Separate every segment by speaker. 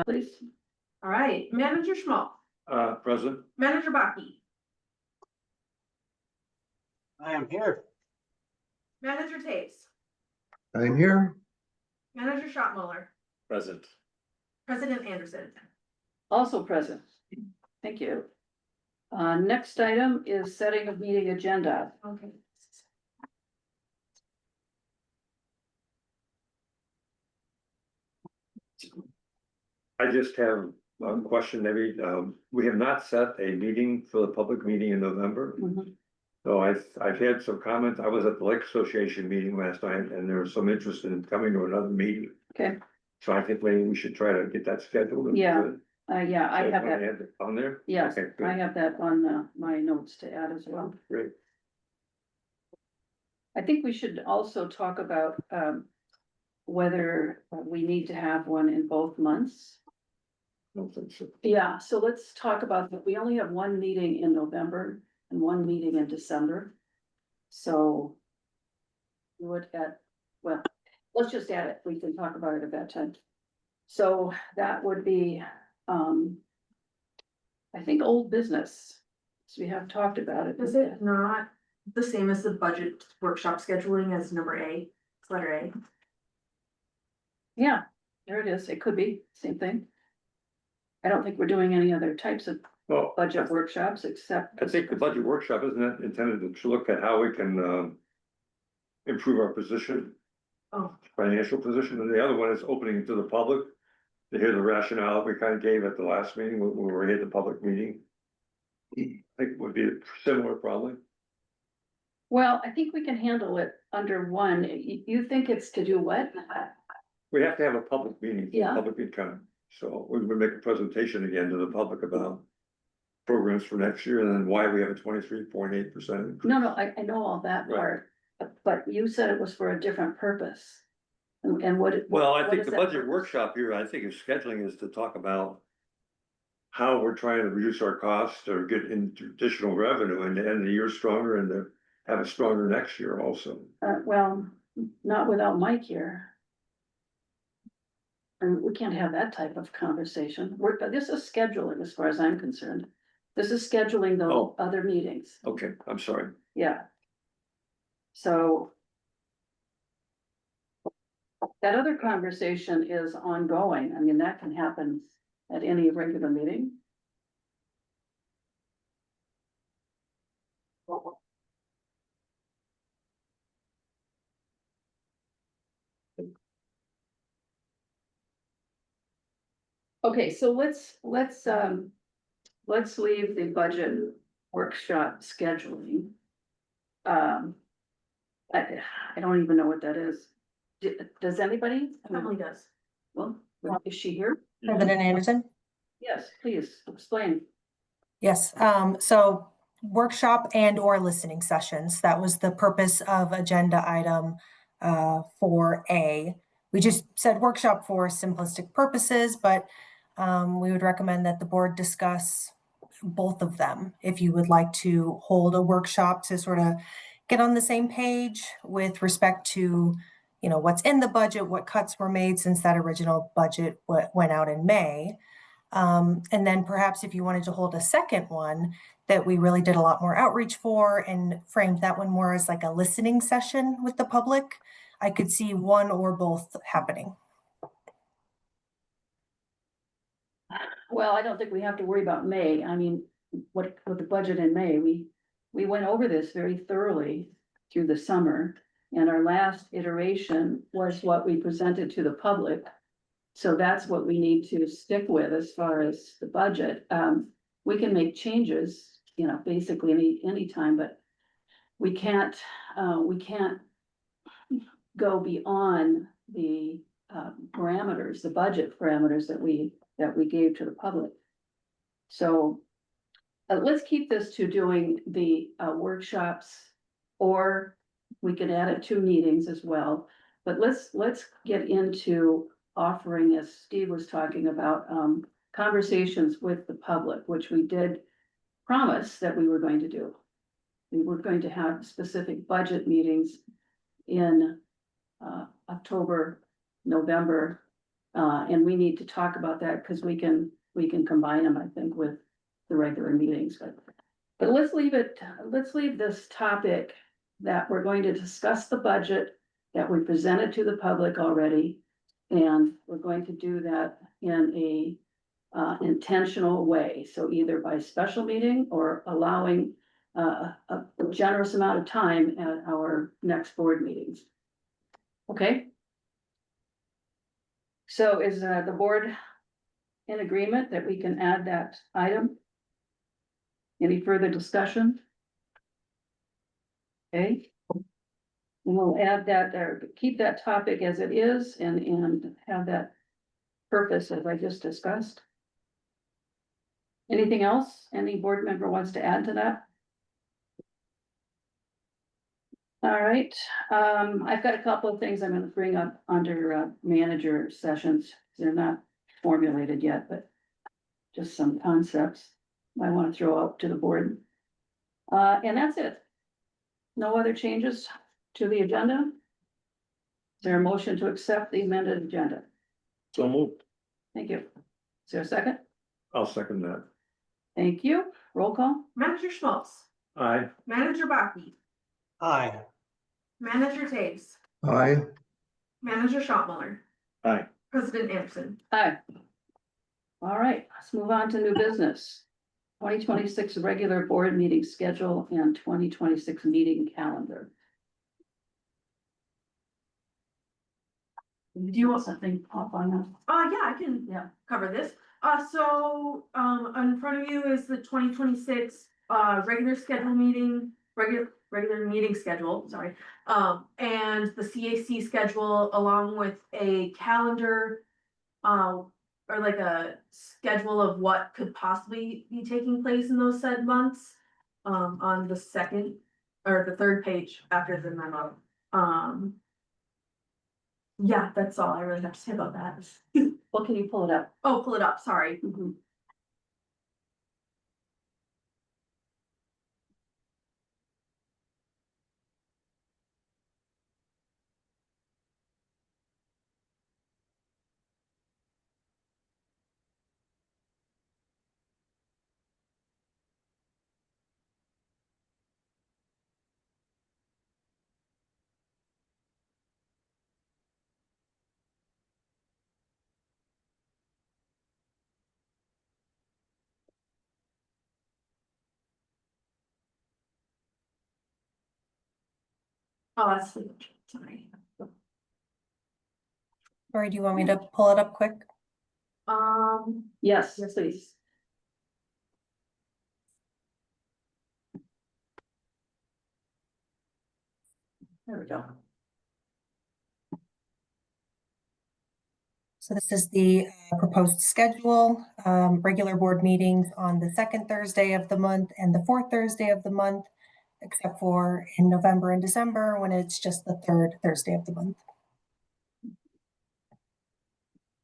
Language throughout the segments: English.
Speaker 1: Please.
Speaker 2: All right, Manager Schmaltz,
Speaker 3: Present.
Speaker 2: Manager Baki,
Speaker 4: I am here.
Speaker 2: Manager Taves,
Speaker 5: I'm here.
Speaker 2: Manager Schottmuller,
Speaker 3: Present.
Speaker 2: President Anderson.
Speaker 1: Also present. Thank you. Next item is setting of meeting agenda.
Speaker 2: Okay.
Speaker 3: I just have a question, maybe, we have not set a meeting for the public meeting in November.
Speaker 1: Mhm.
Speaker 3: So I've had some comments, I was at the Lake Association meeting last night, and there was some interest in coming to another meeting.
Speaker 1: Okay,
Speaker 3: So I think maybe we should try to get that scheduled.
Speaker 1: Yeah. yeah, I have that.
Speaker 3: Add it on there?
Speaker 1: Yes,
Speaker 3: Okay,
Speaker 1: I
Speaker 3: good,
Speaker 1: have that on my notes to add as well.
Speaker 3: great.
Speaker 1: I think we should also talk about whether we need to have one in both months.
Speaker 3: I don't think so.
Speaker 1: Yeah, so let's talk about that. We only have one meeting in November and one meeting in December. So we would well, let's just add it. We can talk about it at that time. So that would be, I think, old business. So we have talked about it.
Speaker 2: Is it not the same as the budget workshop scheduling as number A, it's letter A?
Speaker 1: Yeah, there it is. It could be same thing. I don't think we're doing any other types of
Speaker 3: Well,
Speaker 1: budget workshops except.
Speaker 3: I think the budget workshop, isn't it intended to look at how we can, improve our position,
Speaker 2: Oh,
Speaker 3: financial position, and the other one is opening it to the public. To hear the rationale we kind of gave at the last meeting, when we were at the public meeting. I think it would be similar probably.
Speaker 1: Well, I think we can handle it under one. You think it's to do what?
Speaker 3: We have to have a public meeting.
Speaker 1: Yeah.
Speaker 3: Public income, so we would make a presentation again to the public about. Programs for next year, and then why we have a 23.8%.
Speaker 1: No, I know all that
Speaker 3: Right.
Speaker 1: part, but you said it was for a different purpose. And what?
Speaker 3: Well, I
Speaker 1: what
Speaker 3: think
Speaker 1: is
Speaker 3: the
Speaker 1: that
Speaker 3: budget
Speaker 1: purpose?
Speaker 3: workshop here, I think is scheduling is to talk about. How we're trying to reduce our costs or get in additional revenue and to end the year stronger and to have a stronger next year also.
Speaker 1: Well, not without Mike here. And we can't have that type of conversation. This is scheduling as far as I'm concerned. This is scheduling the
Speaker 3: Oh.
Speaker 1: other meetings,
Speaker 3: Okay, I'm sorry.
Speaker 1: yeah. So. That other conversation is ongoing. I mean, that can happen at any regular meeting. Okay, so let's leave the budget workshop scheduling. I don't even know what that is. Does anybody?
Speaker 2: Emily does.
Speaker 1: Well, is she here?
Speaker 6: President Anderson?
Speaker 1: Yes, please explain.
Speaker 6: Yes, so workshop and or listening sessions, that was the purpose of agenda item 4A. We just said workshop for simplistic purposes, but we would recommend that the board discuss both of them. If you would like to hold a workshop to sort of get on the same page with respect to, you know, what's in the budget, what cuts were made since that original budget went out in May. And then perhaps if you wanted to hold a second one that we really did a lot more outreach for and framed that one more as like a listening session with the public, I could see one or both happening.
Speaker 1: Well, I don't think we have to worry about May. I mean, what with the budget in May, we went over this very thoroughly through the summer. And our last iteration was what we presented to the public. So that's what we need to stick with as far as the budget. We can make changes, you know, basically any time, but we can't go beyond the parameters, the budget parameters that we gave to the public. So let's keep this to doing the workshops, or we can add it to meetings as well. But let's get into offering, as Steve was talking about, conversations with the public, which we did promise that we were going to do. We were going to have specific budget meetings in October, November, And we need to talk about that because we can combine them, I think, with the regular meetings, but let's leave this topic that we're going to discuss the budget that we presented to the public already. And we're going to do that in a intentional way. So either by special meeting or allowing a generous amount of time at our next board meetings. Okay? So is the board in agreement that we can add that item? Any further discussion? Okay. And we'll add that, or keep that topic as it is and have that purpose as I just discussed. Anything else? Any board member wants to add to that? All right, I've got a couple of things I'm gonna bring up under manager sessions. They're not formulated yet, but just some concepts I want to throw out to the board. And that's it. No other changes to the agenda? Is there a motion to accept the amended agenda?
Speaker 3: So moved.
Speaker 1: Thank you. Is there a second?
Speaker 3: I'll second that.
Speaker 1: Thank you. Roll call?
Speaker 2: Manager Schmaltz,
Speaker 3: Aye.
Speaker 2: Manager Baki,
Speaker 5: Aye.
Speaker 2: Manager Taves,
Speaker 5: Aye.
Speaker 2: Manager Shopmiller,
Speaker 3: Aye.
Speaker 2: President Anderson.
Speaker 1: Aye. All right, let's move on to new business. 2026 regular board meeting schedule and 2026 meeting calendar. Do you want something off on that?
Speaker 2: Yeah, I can
Speaker 1: Yeah.
Speaker 2: cover this. In front of you is the 2026 regular schedule meeting, regular meeting schedule, sorry. And the CAC schedule along with a calendar, or like a schedule of what could possibly be taking place in those said months. On the second or the third page after the memo. Yeah, that's all I really have to say about that.
Speaker 1: Well, can you pull it up?
Speaker 2: Oh, pull it up, sorry.
Speaker 1: Mhm.
Speaker 2: Oh, that's the, sorry.
Speaker 6: Or do you want me to pull it up quick?
Speaker 1: Yes,
Speaker 2: Yes,
Speaker 1: please. There we go.
Speaker 6: So this is the proposed schedule, regular board meetings on the second Thursday of the month and the fourth Thursday of the month, except for in November and December when it's just the third Thursday of the month.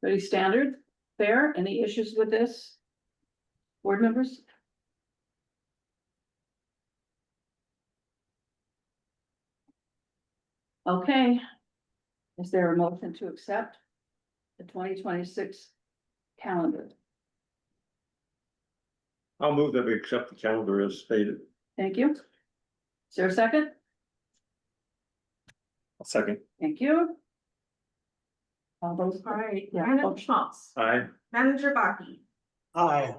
Speaker 1: Pretty standard, fair. Any issues with this? Board members? Okay. Is there a motion to accept the 2026 calendar?
Speaker 3: I'll move that we accept the calendar as stated.
Speaker 1: Thank you. Is there a second?
Speaker 3: Second.
Speaker 1: Thank you. All those,
Speaker 2: All right,
Speaker 1: Yeah.
Speaker 2: Manager Schmaltz,
Speaker 3: Aye.
Speaker 2: Manager Baki,
Speaker 5: Aye.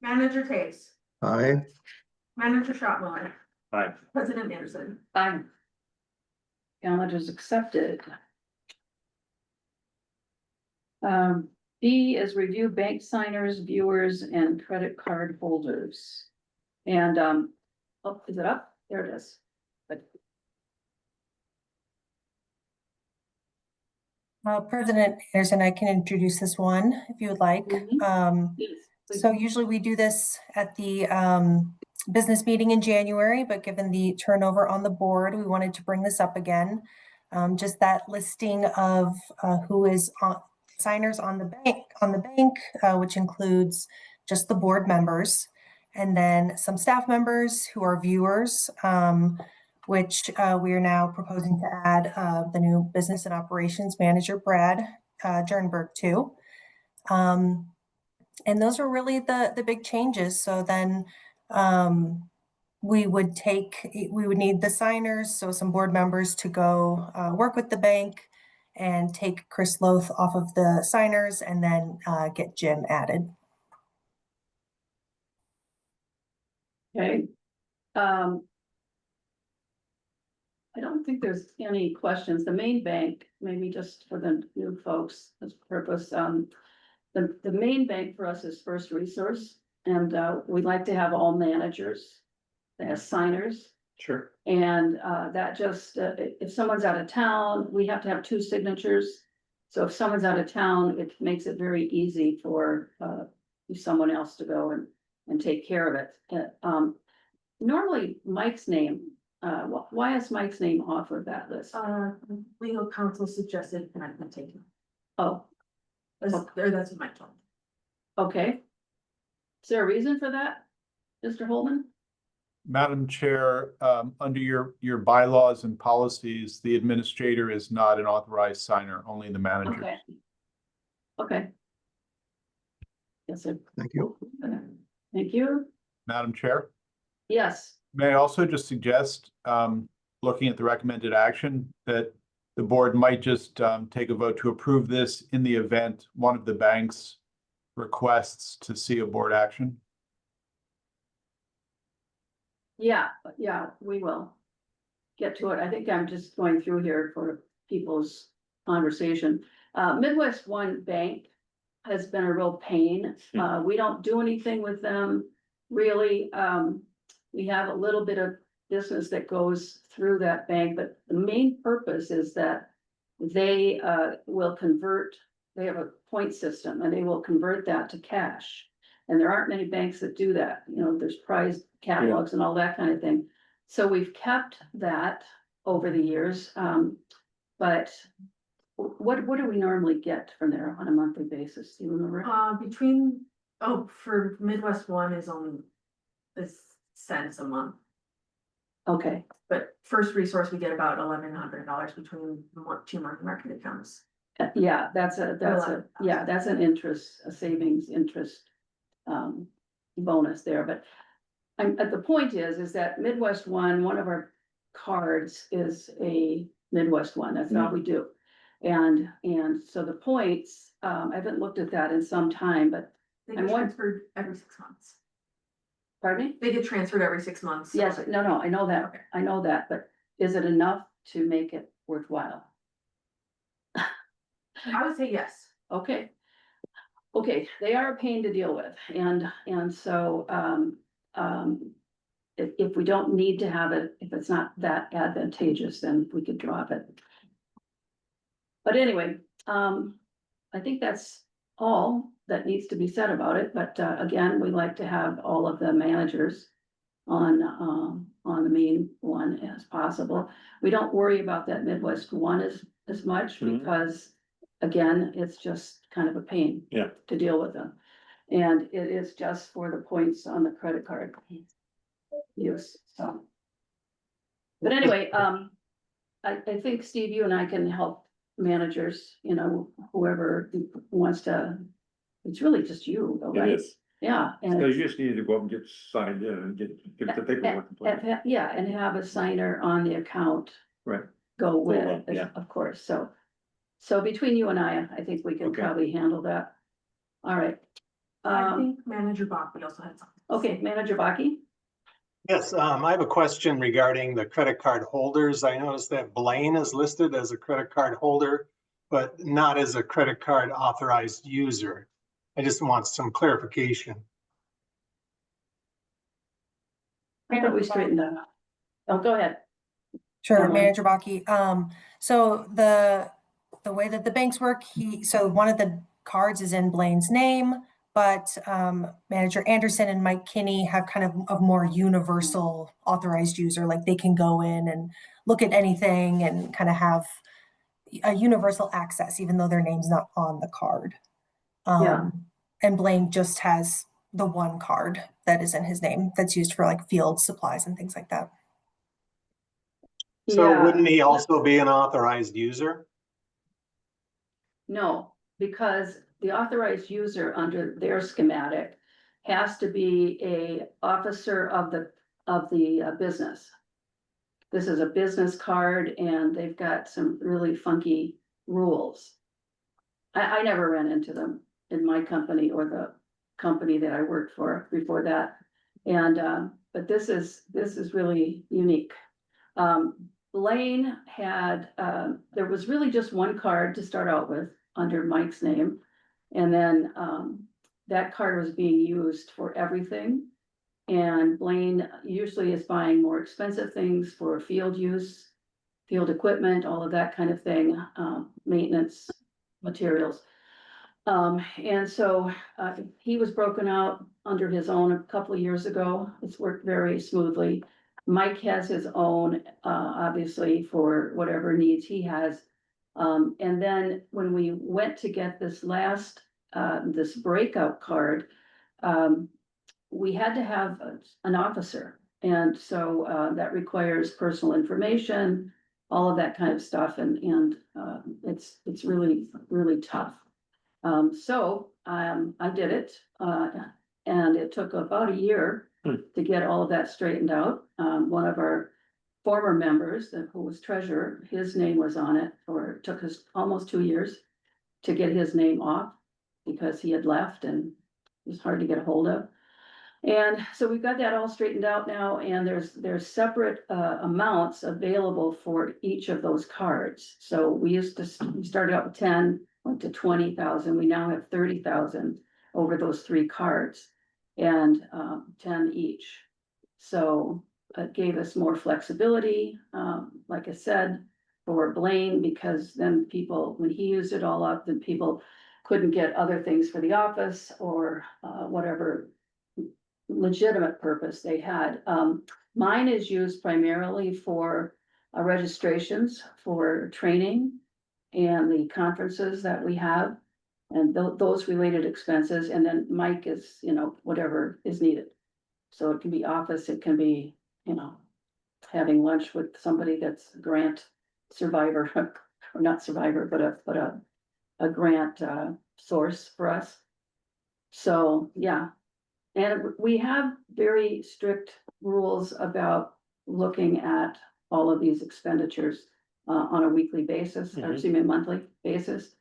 Speaker 2: Manager Taves,
Speaker 5: Aye.
Speaker 2: Manager Shopmiller,
Speaker 3: Aye.
Speaker 2: President Anderson.
Speaker 1: aye. Calendar is accepted. B is review bank signers, viewers, and credit card holders. And, oh, is it up? There it is. But
Speaker 6: President Anderson, I can introduce this one if you would like.
Speaker 1: Mhm. please, please.
Speaker 6: So usually we do this at the business meeting in January, but given the turnover on the board, we wanted to bring this up again. Just that listing of who is signers on the bank, which includes just the board members, and then some staff members who are viewers, which we are now proposing to add the new business and operations manager, Brad, Jernberg too. And those are really the big changes. So then we would need the signers, so some board members to go work with the bank and take Chris Loth off of the signers and then get Jim added.
Speaker 1: Okay. I don't think there's any questions. The main bank, maybe just for the new folks, this purpose, the main bank for us is First Resource. And we'd like to have all managers as signers.
Speaker 3: Sure.
Speaker 1: And that just, if someone's out of town, we have to have 2 signatures. So if someone's out of town, it makes it very easy for someone else to go and take care of it. Normally Mike's name, why is Mike's name off of that list?
Speaker 2: Legal counsel suggested, and I'm taking.
Speaker 1: Oh,
Speaker 2: That's what Mike told me.
Speaker 1: okay. Is there a reason for that, Mr. Holman?
Speaker 4: Madam Chair, under your bylaws and policies, the administrator is not an authorized signer, only the manager.
Speaker 1: Okay. Okay. Yes, sir.
Speaker 5: Thank you.
Speaker 1: Thank you.
Speaker 4: Madam Chair,
Speaker 1: Yes,
Speaker 4: may I also just suggest, looking at the recommended action, that the board might just take a vote to approve this in the event one of the banks requests to see a board action?
Speaker 1: yeah, we will get to it. I think I'm just going through here for people's conversation. Midwest One Bank has been a real pain. We don't do anything with them, really. We have a little bit of business that goes through that bank, but the main purpose is that they will convert, they have a point system and they will convert that to cash. And there aren't many banks that do that, you know, there's prize catalogs and all that kind of thing. So we've kept that over the years, but what do we normally get from there on a monthly basis? Do you remember?
Speaker 2: For Midwest One is only cents a month,
Speaker 1: Okay,
Speaker 2: but First Resource, we get about $1,100 between 2 money market accounts.
Speaker 1: yeah, that's an interest, a savings interest bonus there, but the point is that Midwest one of our cards is a Midwest One, that's all we do. And so the points, I haven't looked at that in some time, but
Speaker 2: They
Speaker 1: I'm
Speaker 2: get
Speaker 1: one-
Speaker 2: transferred every 6 months.
Speaker 1: pardon me?
Speaker 2: They get transferred every 6 months. so
Speaker 1: Yes, no, I know that,
Speaker 2: Okay.
Speaker 1: I know that, but is it enough to make it worthwhile?
Speaker 2: I would say yes.
Speaker 1: Okay. Okay, they are a pain to deal with, and so, if we don't need to have it, if it's not that advantageous, then we could drop it. But anyway, I think that's all that needs to be said about it, but, again, we like to have all of the managers on the main one as possible. We don't worry about that Midwest One as much
Speaker 3: Mhm.
Speaker 1: because, again, it's just kind of a pain.
Speaker 3: Yeah.
Speaker 1: To deal with them. And it is just for the points on the credit card use, so. But anyway, I think, Steve, you and I can help managers, you know, whoever wants to. It's really just you, though,
Speaker 3: It
Speaker 1: right?
Speaker 3: is.
Speaker 1: Yeah,
Speaker 3: So
Speaker 1: and
Speaker 3: you just need to go up and get signed in and get the paperwork completed.
Speaker 1: yeah, and have a signer on the account.
Speaker 3: Right.
Speaker 1: Go
Speaker 3: well,
Speaker 1: with,
Speaker 3: yeah.
Speaker 1: of course, so between you and I think we can
Speaker 3: Okay.
Speaker 1: probably handle that. All right.
Speaker 2: I think Manager Bach also had something. to
Speaker 1: Okay,
Speaker 2: say.
Speaker 1: Manager Baki?
Speaker 5: Yes, I have a question regarding the credit card holders. I noticed that Blaine is listed as a credit card holder, but not as a credit card authorized user. I just want some clarification.
Speaker 1: I thought we straightened that out. Oh, go ahead.
Speaker 6: Sure,
Speaker 1: Mhm.
Speaker 6: Manager Baki. So the way that the banks work, so one of the cards is in Blaine's name, but Manager Anderson and Mike Kinney have kind of a more universal authorized user, like they can go in and look at anything and kind of have a universal access, even though their name's not on the card.
Speaker 1: Yeah.
Speaker 6: And Blaine just has the one card that is in his name that's used for like field supplies and things like that.
Speaker 5: So
Speaker 1: Yeah.
Speaker 5: wouldn't he also be an authorized user?
Speaker 1: No, because the authorized user under their schematic has to be a officer of the business. This is a business card and they've got some really funky rules. I never ran into them in my company or the company that I worked for before that. And, but this is really unique. Blaine had, there was really just one card to start out with under Mike's name. And then, that card was being used for everything. And Blaine usually is buying more expensive things for field use, field equipment, all of that kind of thing, maintenance materials. And so, he was broken out under his own a couple of years ago. It's worked very smoothly. Mike has his own, obviously, for whatever needs he has. And then when we went to get this last, this breakout card, we had to have an officer. And so, that requires personal information, all of that kind of stuff. And it's really, really tough. So, I did it, and it took about a year to get all of that straightened out. One of our former members, who was treasurer, his name was on it, or it took us almost 2 years to get his name off because he had left and it was hard to get a hold of. And so we've got that all straightened out now, and there's separate amounts available for each of those cards. So we started out with 10, went to 20,000. We now have 30,000 over those 3 cards, and 10 each. So it gave us more flexibility, like I said, for Blaine, because then people, when he used it all up, then people couldn't get other things for the office or whatever legitimate purpose they had. Mine is used primarily for registrations for training and the conferences that we have and those related expenses. And then Mike is, whatever is needed. So it can be office, it can be, having lunch with somebody that's a grant survivor or not survivor, but a grant source for us. So, yeah. And we have very strict rules about looking at all of these expenditures on a weekly basis, or excuse me, a monthly basis.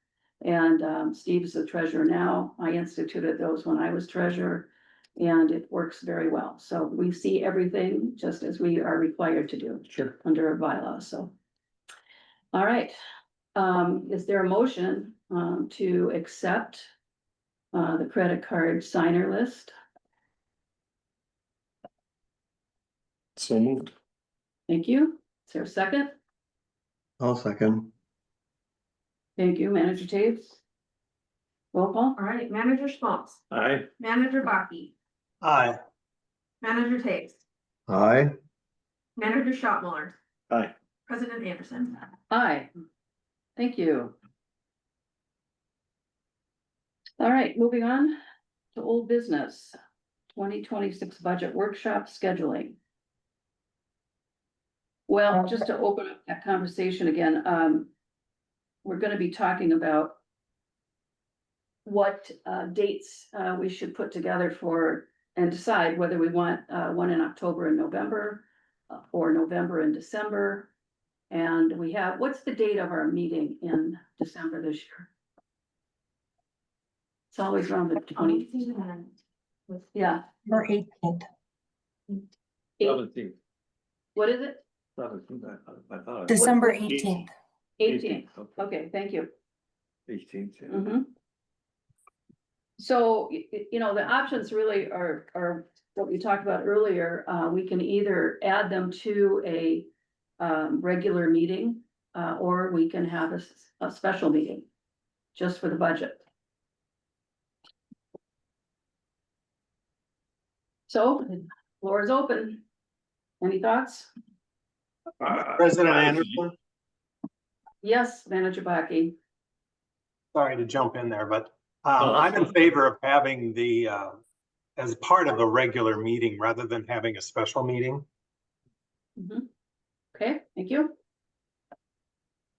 Speaker 1: And Steve's the treasurer now. I instituted those when I was treasurer, and it works very well. So we see everything just as we are required to do under a bylaw. So, all right. Is there a motion to accept the credit card signer list?
Speaker 3: So moved.
Speaker 1: Thank you. Is there a second?
Speaker 7: I'll second.
Speaker 1: Thank you, Manager Taves. Roll call.
Speaker 2: All right, Manager Schmaltz,
Speaker 3: Aye.
Speaker 2: Manager Baki,
Speaker 5: Aye.
Speaker 2: Manager Taves,
Speaker 7: Aye.
Speaker 2: Manager Shopmuller,
Speaker 3: Aye.
Speaker 2: President Anderson.
Speaker 1: Aye. Thank you. All right, moving on to old business. 2026 budget workshop scheduling. Well, just to open up that conversation again, we're gonna be talking about what dates we should put together for and decide whether we want one in October and November or November and December. And we have, what's the date of our meeting in December this year? It's always around the 20th. Yeah.
Speaker 6: Or 18th.
Speaker 3: 17th.
Speaker 1: What is it?
Speaker 3: 17th, I thought.
Speaker 6: December 18th.
Speaker 1: 18th. Okay, thank you.
Speaker 3: 18th, yeah.
Speaker 1: Mhm. So, the options really are what we talked about earlier. We can either add them to a regular meeting, or we can have a special meeting just for the budget. So, floor is open. Any thoughts?
Speaker 5: President Anderson,
Speaker 1: Yes, Manager Baki.
Speaker 5: sorry to jump in there, but
Speaker 3: No, that's
Speaker 5: I'm in
Speaker 3: fine.
Speaker 5: favor of having the, as part of a regular meeting rather than having a special meeting.
Speaker 1: Okay, thank you.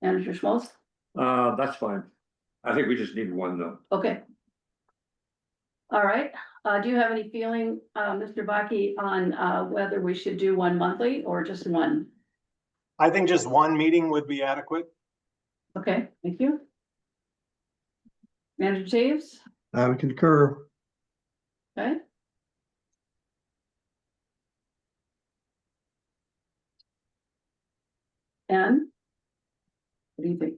Speaker 1: Manager Schmaltz.
Speaker 3: That's fine. I think we just need one though.
Speaker 1: Okay. All right, do you have any feeling, Mr. Baki, on, whether we should do one monthly or just one?
Speaker 5: I think just one meeting would be adequate.
Speaker 1: Okay, thank you. Manager Taves,
Speaker 7: I would concur.
Speaker 1: okay? And? What do you think?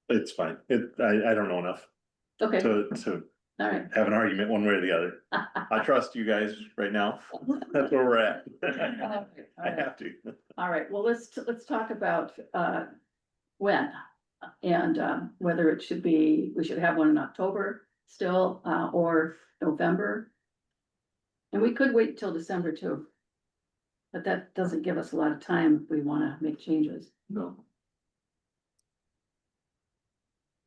Speaker 8: It's fine. I don't know enough
Speaker 1: Okay,
Speaker 8: to
Speaker 1: all right.
Speaker 8: have an argument one way or the other. I trust you guys right now. That's where we're at. I have to.
Speaker 1: All right, well, let's talk about, when. And, whether it should be, we should have one in October still, or November. And we could wait till December too. But that doesn't give us a lot of time if we wanna make changes.
Speaker 3: No.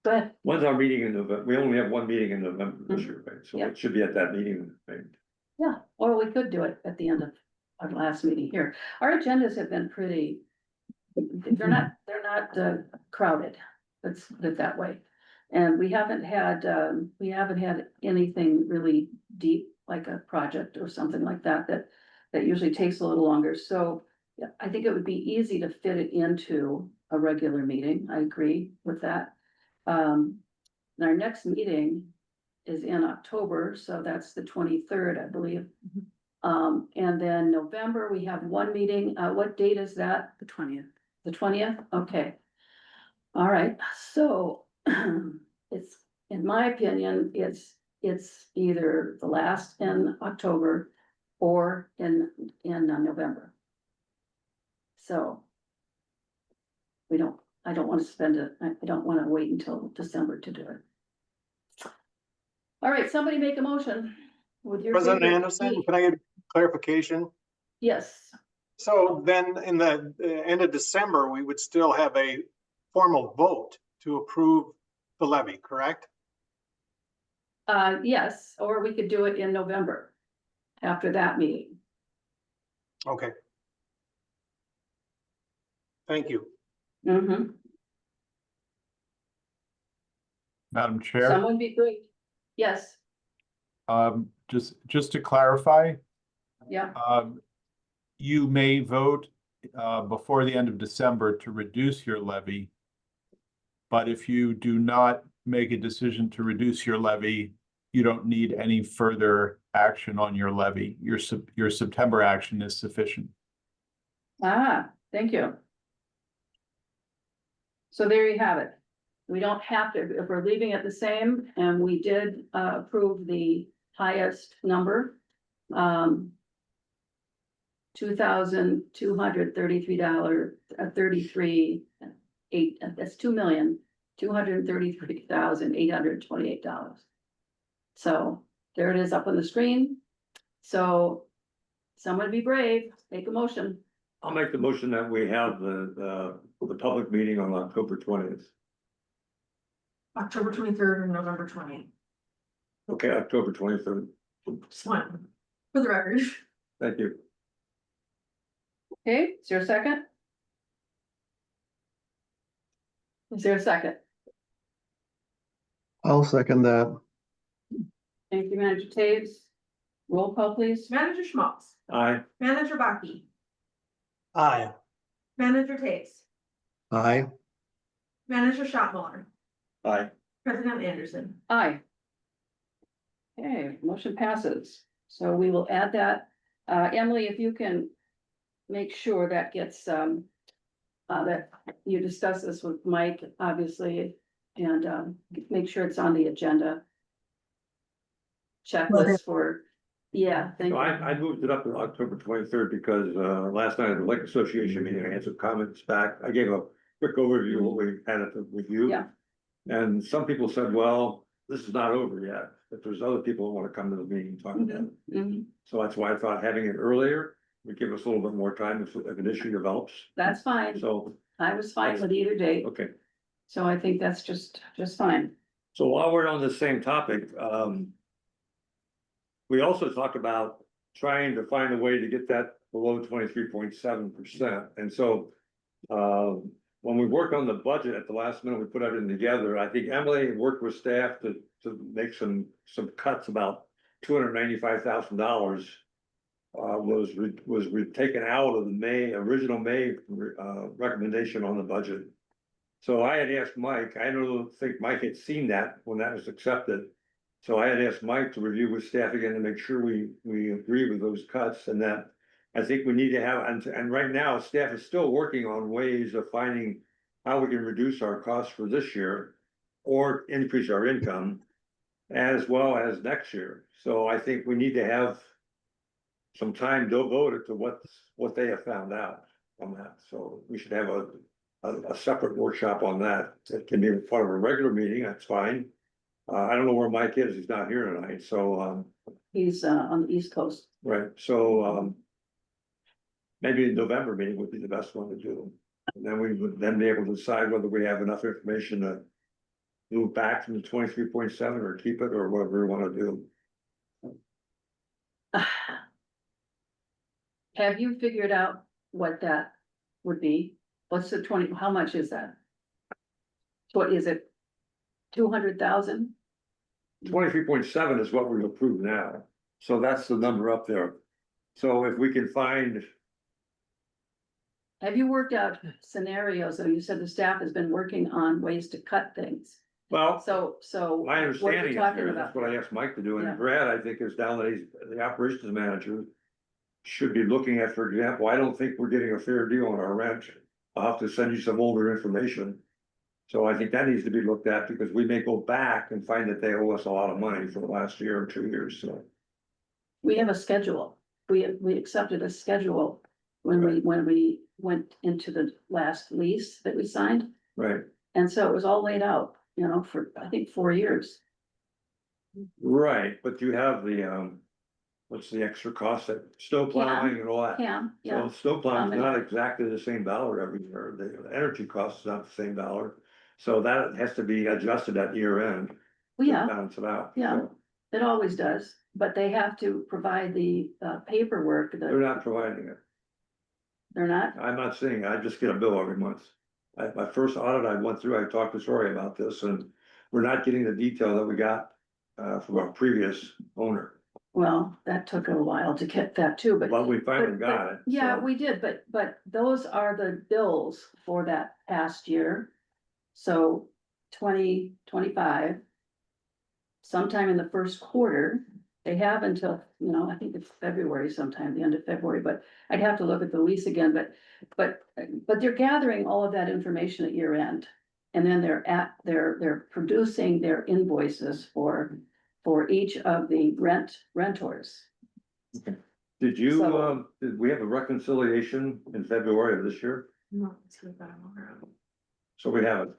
Speaker 1: But,
Speaker 3: When's our meeting in November? We only have one meeting in November this year, right? So
Speaker 1: Yeah.
Speaker 3: it should be at that meeting, right?
Speaker 1: yeah, or we could do it at the end of our last meeting here. Our agendas have been pretty, they're not crowded, let's put it that way. And we haven't had anything really deep, like a project or something like that, that usually takes a little longer. So yeah, I think it would be easy to fit it into a regular meeting. I agree with that. Our next meeting is in October, so that's the 23rd, I believe. And then November, we have one meeting. What date is that?
Speaker 2: The 20th.
Speaker 1: The 20th? Okay. All right, so it's, in my opinion, it's either the last in October or in November. So I don't want to spend it, I don't want to wait until December to do it. All right, somebody make a motion with your.
Speaker 5: President
Speaker 1: favorite
Speaker 5: Anderson,
Speaker 1: key.
Speaker 5: can I get clarification?
Speaker 1: Yes,
Speaker 5: So then in the end of December, we would still have a formal vote to approve the levy, correct?
Speaker 1: yes, or we could do it in November after that meeting.
Speaker 5: Okay. Thank you.
Speaker 1: Mm-hmm.
Speaker 4: Madam Chair,
Speaker 1: Someone be great. Yes,
Speaker 4: just to clarify,
Speaker 1: yeah,
Speaker 4: you may vote before the end of December to reduce your levy. But if you do not make a decision to reduce your levy, you don't need any further action on your levy. Your September action is sufficient.
Speaker 1: thank you. So there you have it. We don't have to, if we're leaving it the same, and we did approve the highest number. $2,233, 33.8, that's $2,233,828. So there it is up on the screen. So someone be brave, make a motion.
Speaker 3: I'll make the motion that we have the public meeting on October 20th.
Speaker 2: October 23rd and November 20th.
Speaker 3: Okay, October 23rd.
Speaker 2: Just one, for the record.
Speaker 3: Thank you.
Speaker 1: Okay, is there a second? Is there a second?
Speaker 7: I'll second that.
Speaker 1: Thank you, Manager Taves. Roll call, please.
Speaker 2: Manager Schmaltz,
Speaker 3: Aye.
Speaker 2: Manager Baki,
Speaker 5: Aye.
Speaker 2: Manager Taves,
Speaker 7: Aye.
Speaker 2: Manager Shopmiller,
Speaker 8: Aye.
Speaker 2: President Anderson.
Speaker 1: Aye. Okay, motion passes. So we will add that. Emily, if you can make sure that gets, that you discuss this with Mike, obviously, and, make sure it's on the agenda. Checklist for, yeah, thank
Speaker 3: So
Speaker 1: you.
Speaker 3: I moved it up to October 23rd because last night at the Lake Association meeting, I had some comments back. I gave a quick overview of what we had at the review.
Speaker 1: Yeah.
Speaker 3: And some people said, well, this is not over yet. If there's other people who want to come to the meeting and talk about it.
Speaker 1: Mhm.
Speaker 3: So that's why I thought having it earlier would give us a little bit more time if an issue develops.
Speaker 1: That's fine.
Speaker 3: So,
Speaker 1: I was fine with either date,
Speaker 3: okay.
Speaker 1: so I think that's just fine.
Speaker 3: So while we're on the same topic, we also talked about trying to find a way to get that below 23.7%. And so, when we worked on the budget at the last minute, we put everything together. I think Emily worked with staff to make some cuts about $295,000. Was taken out of the original May recommendation on the budget. So I had asked Mike, I don't think Mike had seen that when that was accepted. So I had asked Mike to review with staff again to make sure we agree with those cuts, and that I think we need to have, and right now, staff is still working on ways of finding how we can reduce our costs for this year or increase our income as well as next year. So I think we need to have some time devoted to what they have found out on that. So we should have a separate workshop on that. It can be part of a regular meeting, that's fine. I don't know where Mike is, he's not here tonight, so,
Speaker 1: He's on the East Coast.
Speaker 3: right, so, maybe the November meeting would be the best one to do. And then we would then be able to decide whether we have enough information to move back from the 23.7 or keep it or whatever we want to do.
Speaker 1: Have you figured out what that would be? What's the 20, how much is that? What is it? 200,000?
Speaker 3: 23.7 is what we've approved now, so that's the number up there. So if we can find,
Speaker 1: Have you worked out scenarios? So you said the staff has been working on ways to cut things.
Speaker 3: well,
Speaker 1: So.
Speaker 3: my
Speaker 1: what are we
Speaker 3: understanding is
Speaker 1: talking
Speaker 3: there,
Speaker 1: about?
Speaker 3: that's what I asked Mike to do,
Speaker 1: Yeah.
Speaker 3: and Brad, I think, is down that he's the operations manager. Should be looking at, for example, I don't think we're getting a fair deal on our rent. I'll have to send you some older information. So I think that needs to be looked at because we may go back and find that they owe us a lot of money for the last year or 2 years, so.
Speaker 1: We have a schedule. We accepted a schedule when we went into the last lease that we signed.
Speaker 3: Right,
Speaker 1: And so it was all laid out, you know, for, I think, 4 years.
Speaker 3: right, but you have the, what's the extra cost that snow plowing and all that?
Speaker 1: Yeah, yeah.
Speaker 3: So snow plowing's
Speaker 1: Um,
Speaker 3: not exactly the same dollar every year, the energy cost is not the same dollar. So that has to be adjusted at year end.
Speaker 1: Well, yeah,
Speaker 3: Balance it out.
Speaker 1: Yeah.
Speaker 3: So
Speaker 1: it always does, but they have to provide the paperwork
Speaker 3: they're
Speaker 1: that
Speaker 3: not providing it.
Speaker 1: they're not.
Speaker 3: I'm not saying, I just get a bill every month. My first audit I went through, I talked to Troy about this, and we're not getting the detail that we got from our previous owner.
Speaker 1: Well, that took a while to get that too, but.
Speaker 3: But we finally
Speaker 1: but-
Speaker 3: got it.
Speaker 1: Yeah,
Speaker 3: so-
Speaker 1: we did, but those are the bills for that past year. So 2025. Sometime in the first quarter, they have until, you know, I think it's February sometime, the end of February, but I'd have to look at the lease again, but they're gathering all of that information at year end. And then they're producing their invoices for each of the renters.
Speaker 3: Did you,
Speaker 1: So-
Speaker 3: did we have a reconciliation in February of this year?
Speaker 2: No, it's here that I'm aware of.
Speaker 3: So we haven't.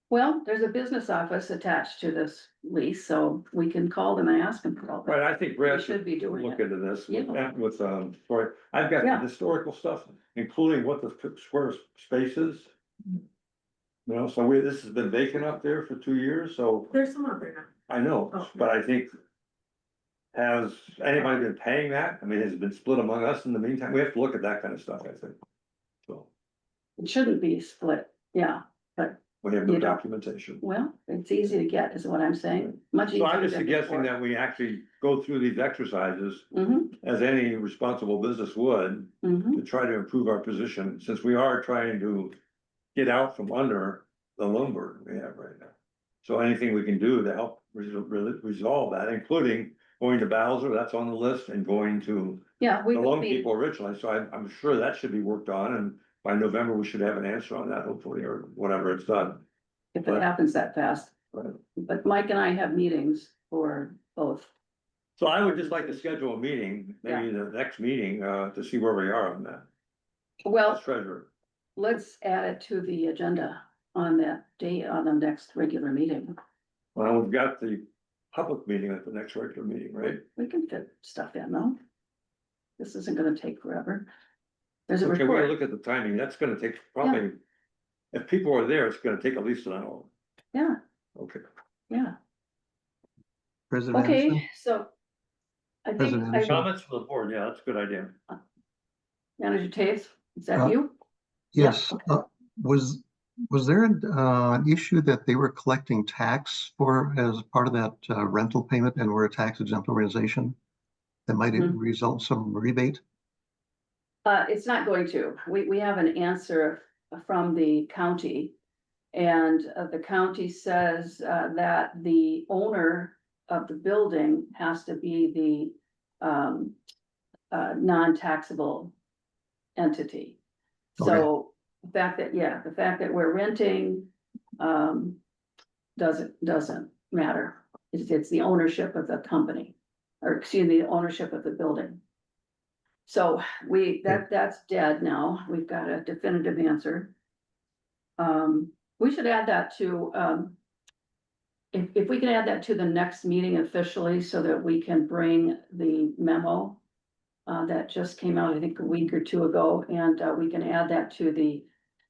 Speaker 1: Well, there's a business office attached to this lease, so we can call them and ask them for all that.
Speaker 3: Right, I think
Speaker 1: We
Speaker 3: Brad
Speaker 1: should
Speaker 3: should
Speaker 1: be doing
Speaker 3: look
Speaker 1: it.
Speaker 3: into this
Speaker 1: Yeah.
Speaker 3: with, Troy. I've got the
Speaker 1: Yeah.
Speaker 3: historical stuff, including what the square space is. You know, so this has been vacant up there for 2 years, so
Speaker 2: There's some out there now.
Speaker 3: I know,
Speaker 2: Oh.
Speaker 3: but I think. Has anybody been paying that? I mean, has it been split among us in the meantime? We have to look at that kind of stuff, I think. So
Speaker 1: It shouldn't be split, yeah, but,
Speaker 3: we have no
Speaker 1: You don't-
Speaker 3: documentation.
Speaker 1: well, it's easy to get, is what I'm saying, much easier.
Speaker 3: So I'm just
Speaker 1: than
Speaker 3: suggesting
Speaker 1: before.
Speaker 3: that we actually go through these exercises
Speaker 1: Mhm,
Speaker 3: as any responsible business would.
Speaker 1: mhm.
Speaker 3: To try to improve our position, since we are trying to get out from under the loan burden we have right now. So anything we can do to help resolve that, including going to Bowser, that's on the list, and going to
Speaker 1: Yeah, we
Speaker 3: the
Speaker 1: will
Speaker 3: loan
Speaker 1: be,
Speaker 3: people originally, so I'm sure that should be worked on, and by November, we should have an answer on that, hopefully, or whatever it's done.
Speaker 1: if it
Speaker 3: but-
Speaker 1: happens that fast.
Speaker 3: Right.
Speaker 1: But Mike and I have meetings for both.
Speaker 3: So I would just like to schedule a meeting, maybe the next meeting, to see where we are on that,
Speaker 1: Well,
Speaker 3: as treasurer.
Speaker 1: let's add it to the agenda on that day, on the next regular meeting.
Speaker 3: Well, we've got the public meeting at the next regular meeting, right?
Speaker 1: We can fit stuff in, no? This isn't gonna take forever. There's a
Speaker 3: Okay, we gotta
Speaker 1: report,
Speaker 3: look at the timing, that's gonna take probably, if people are there, it's gonna take at least an hour.
Speaker 1: yeah,
Speaker 3: Okay.
Speaker 1: yeah,
Speaker 7: President
Speaker 1: okay,
Speaker 7: Anderson?
Speaker 1: so. I think,
Speaker 7: President Anderson?
Speaker 3: Comments from the board, yeah, that's a good idea.
Speaker 1: Manager Taves, is that
Speaker 7: Uh,
Speaker 1: you?
Speaker 7: Yes, was Was there an issue that they were collecting tax for as part of that rental payment and we're a tax exempt organization? That might
Speaker 1: Mhm.
Speaker 7: result in some rebate?
Speaker 1: It's not going to. We have an answer from the county. And the county says that the owner of the building has to be the non-taxable entity. So the fact that we're renting doesn't matter. It's the ownership of the company, or excuse me, the ownership of the building. So that's dead now. We've got a definitive answer. We should add that to, if we can add that to the next meeting officially so that we can bring the memo that just came out, I think, a week or two ago, and we can add that to the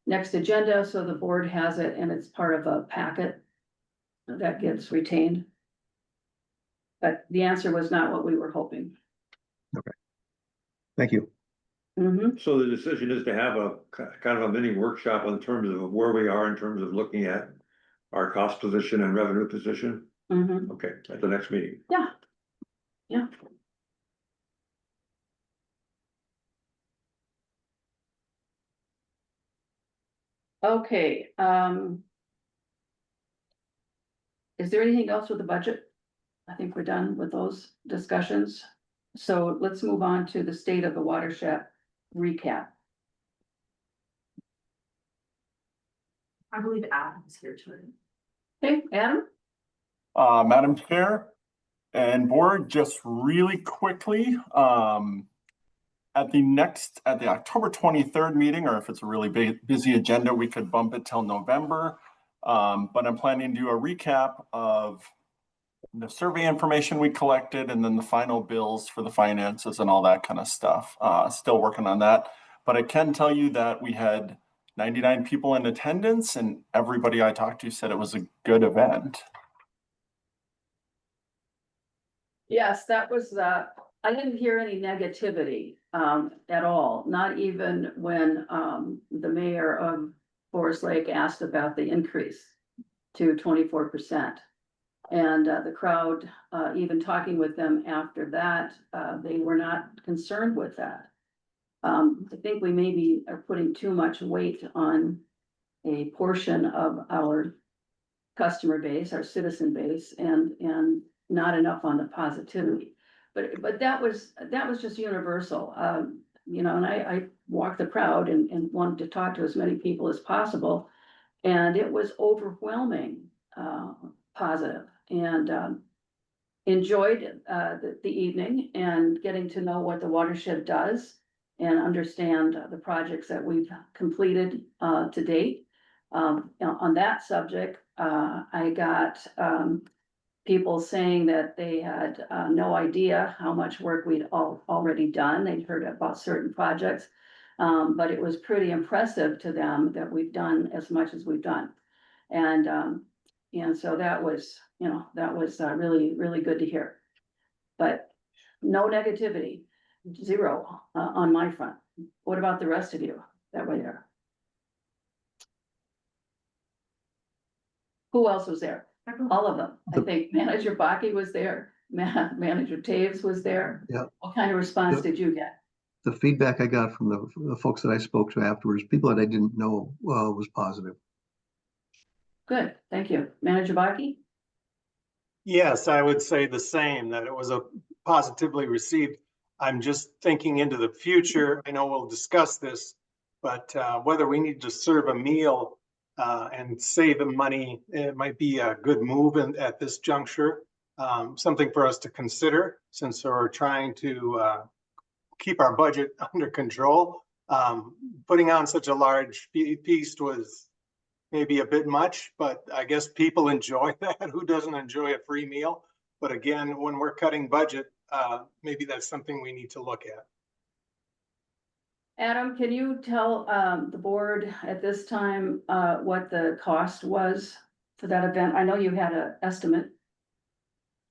Speaker 1: next agenda so the board has it and it's part of a packet that gets retained. But the answer was not what we were hoping.
Speaker 7: Thank you.
Speaker 1: Mhm.
Speaker 3: So the decision is to have a kind of a mini workshop in terms of where we are in terms of looking at our cost position and revenue position.
Speaker 1: Mhm.
Speaker 3: Okay, at the next meeting.
Speaker 1: Yeah. Yeah. Okay, is there anything else with the budget? I think we're done with those discussions. So let's move on to the state of the watershed recap.
Speaker 2: I believe Adam's here too.
Speaker 1: Okay, Adam?
Speaker 9: Madam Chair and Board, just really quickly, at the October 23rd meeting, or if it's a really busy agenda, we could bump it till November. But I'm planning to do a recap of the survey information we collected and then the final bills for the finances and all that kind of stuff. Still working on that, but I can tell you that we had 99 people in attendance and everybody I talked to said it was a good event.
Speaker 1: Yes, that was, I didn't hear any negativity, at all, not even when, the mayor of Forest Lake asked about the increase to 24%. And, the crowd, even talking with them after that, they were not concerned with that. I think we maybe are putting too much weight on a portion of our customer base, our citizen base, and not enough on the positivity. But that was just universal, you know, and I walked the crowd and wanted to talk to as many people as possible. And it was overwhelming, positive, and enjoyed the evening and getting to know what the watershed does and understand the projects that we've completed to date. On that subject, I got people saying that they had no idea how much work we'd already done. They'd heard about certain projects, but it was pretty impressive to them that we've done as much as we've done. And so that was, you know, that was really, really good to hear. But no negativity, zero on my front. What about the rest of you that were there? Who else was there? All of them. I think Manager Baki was there, Manager Taves was there.
Speaker 7: Yeah.
Speaker 1: What kind of response did you get?
Speaker 7: The feedback I got from the folks that I spoke to afterwards, people that I didn't know, was positive.
Speaker 1: Good, thank you. Manager Baki?
Speaker 5: Yes, I would say the same, that it was a positively received. I'm just thinking into the future. I know we'll discuss this, but whether we need to serve a meal and save the money, it might be a good move at this juncture. Something for us to consider since we're trying to keep our budget under control. Putting on such a large feast was maybe a bit much, but I guess people enjoy that. Who doesn't enjoy a free meal? But again, when we're cutting budget, maybe that's something we need to look at.
Speaker 1: Adam, can you tell the board at this time what the cost was for that event? I know you had an estimate.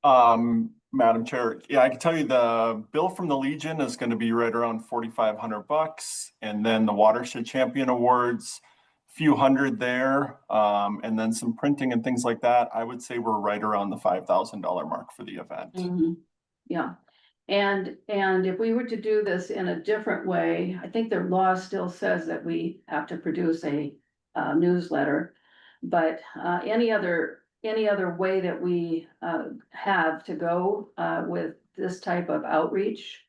Speaker 9: Madam Chair, yeah, I can tell you the bill from the Legion is going to be right around $4,500, and then the Watershed Champion Awards few hundred there, and then some printing and things like that. I would say we're right around the $5,000 mark for the event.
Speaker 1: Mhm. Yeah, and if we were to do this in a different way, I think the law still says that we have to produce a newsletter. But any other way that we have to go with this type of outreach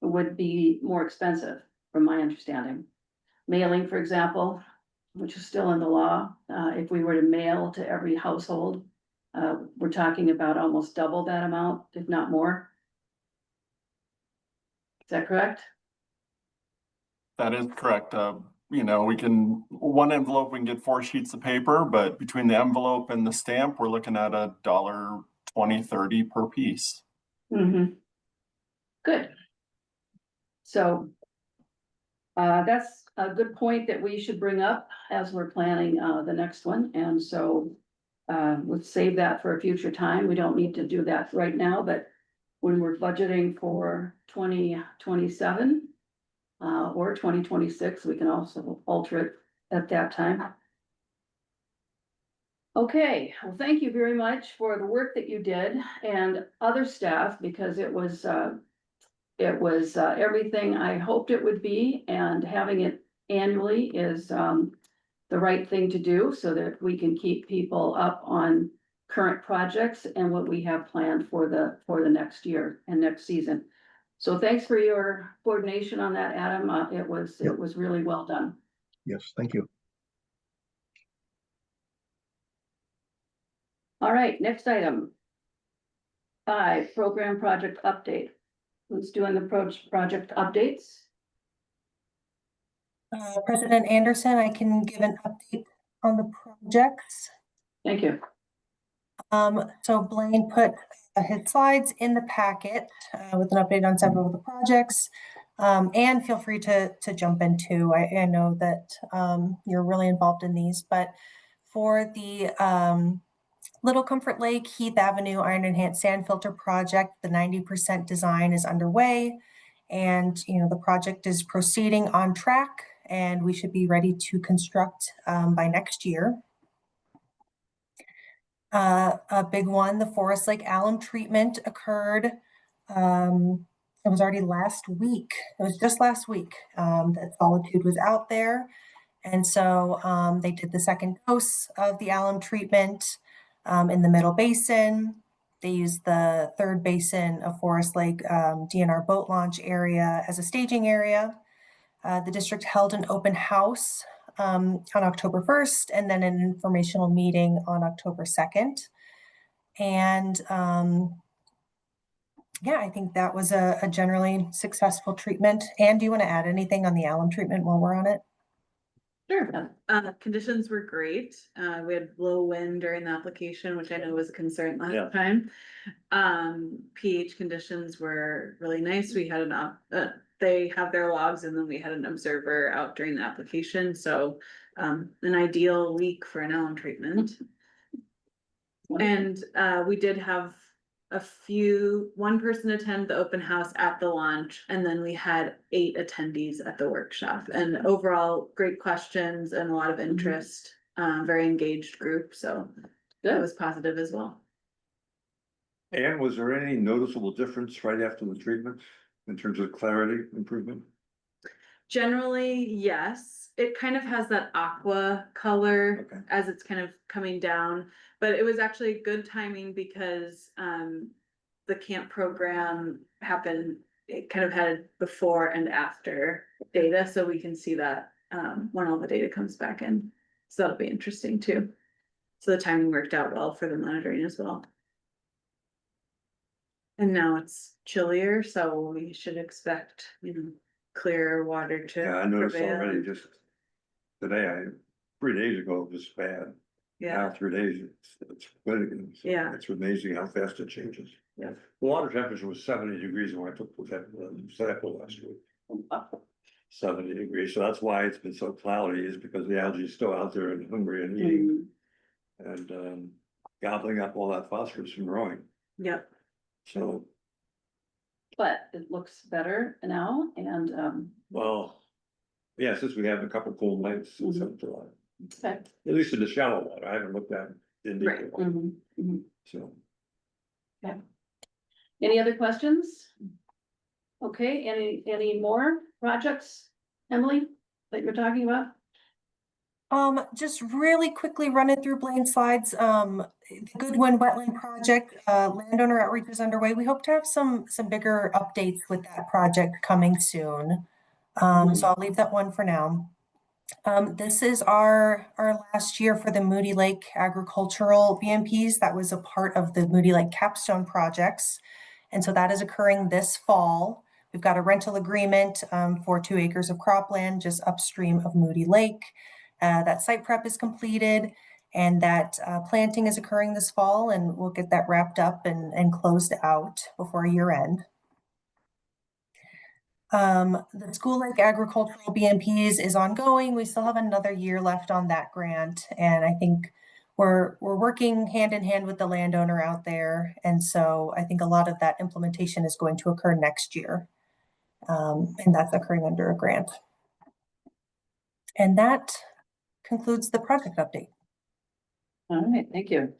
Speaker 1: would be more expensive, from my understanding. Mailing, for example, which is still in the law, if we were to mail to every household, we're talking about almost double that amount, if not more. Is that correct?
Speaker 9: That is correct. You know, one envelope, we can get 4 sheets of paper, but between the envelope and the stamp, we're looking at $1.20, $30 per piece.
Speaker 1: Mm-hmm. Good. So that's a good point that we should bring up as we're planning the next one, and so let's save that for a future time. We don't need to do that right now, but when we're budgeting for 2027 or 2026, we can also alter it at that time. Okay, well, thank you very much for the work that you did and other staff, because it was everything I hoped it would be, and having it annually is the right thing to do so that we can keep people up on current projects and what we have planned for the next year and next season. So thanks for your coordination on that, Adam. It was really well done.
Speaker 7: Yes, thank you.
Speaker 1: All right, next item. 5, program project update. Who's doing the project updates?
Speaker 6: President Anderson, I can give an update on the projects.
Speaker 1: Thank you.
Speaker 6: So Blaine put his slides in the packet with an update on several of the projects. And feel free to jump in too. I know that you're really involved in these, but for the Little Comfort Lake, Heath Avenue Iron Enhanced Sand Filter project, the 90% design is underway, and the project is proceeding on track, and we should be ready to construct by next year. A big one, the Forest Lake alum treatment occurred. It was already last week. It was just last week that Solitude was out there, and so they did the second dose of the alum treatment in the Middle Basin. They used the third basin of Forest Lake DNR boat launch area as a staging area. The district held an open house on October 1st, and then an informational meeting on October 2nd. And yeah, I think that was a generally successful treatment. Anne, do you want to add anything on the alum treatment while we're on it?
Speaker 10: Sure. Conditions were great. We had low wind during the application, which I know was a concern
Speaker 8: Yeah.
Speaker 10: last time. pH conditions were really nice. We had they have their logs, and then we had an observer out during the application. So, an ideal week for an alum treatment. And, we did have one person attend the open house at the launch, and then we had 8 attendees at the workshop, and overall great questions and a lot of interest, very engaged group, so that was positive as well.
Speaker 3: And was there any noticeable difference right after the treatment in terms of clarity improvement?
Speaker 10: Generally, yes, it kind of has that aqua color
Speaker 3: Okay.
Speaker 10: as it's kind of coming down, but it was actually good timing because the camp program happened, it kind of had before and after data, so we can see that when all the data comes back in. So that'll be interesting too. So the timing worked out well for the monitoring as well. And now it's chillier, so we should expect, clear water to
Speaker 3: Yeah, I noticed
Speaker 10: prevail.
Speaker 3: already just today, 3 days ago, it was bad.
Speaker 10: Yeah,
Speaker 3: Now 3 days, it's good again. So
Speaker 10: Yeah.
Speaker 3: It's amazing how fast it changes.
Speaker 10: Yeah.
Speaker 3: The water temperature was 70 degrees when I took the sample last week. 70 degrees, so that's why it's been so cloudy, is because the algae is still out there and hungry and eating. And gobbling up all that phosphorus from growing,
Speaker 10: yep.
Speaker 3: so,
Speaker 1: But it looks better now, and
Speaker 3: well. Yeah, since we have a couple cool nights in
Speaker 1: Mhm.
Speaker 3: South July,
Speaker 1: Okay.
Speaker 3: at least in the shallow water, I haven't looked at it in
Speaker 2: Right.
Speaker 3: detail,
Speaker 1: Mhm, mhm.
Speaker 3: so.
Speaker 1: Any other questions? Okay, any more projects, Emily, that you're talking about?
Speaker 6: Just really quickly running through Blaine slides, the Goodwin Wetland Project, landowner outreach is underway. We hope to have some bigger updates with that project coming soon. So I'll leave that one for now. This is our last year for the Moody Lake agricultural BMPs. That was a part of the Moody Lake capstone projects. And so that is occurring this fall. We've got a rental agreement for 2 acres of cropland just upstream of Moody Lake. That site prep is completed and that planting is occurring this fall, and we'll get that wrapped up and closed out before year end. The School Lake Agricultural BMPs is ongoing. We still have another year left on that grant, and I think we're working hand in hand with the landowner out there. And so I think a lot of that implementation is going to occur next year. And that's occurring under a grant. And that concludes the project update.
Speaker 1: All right, thank you.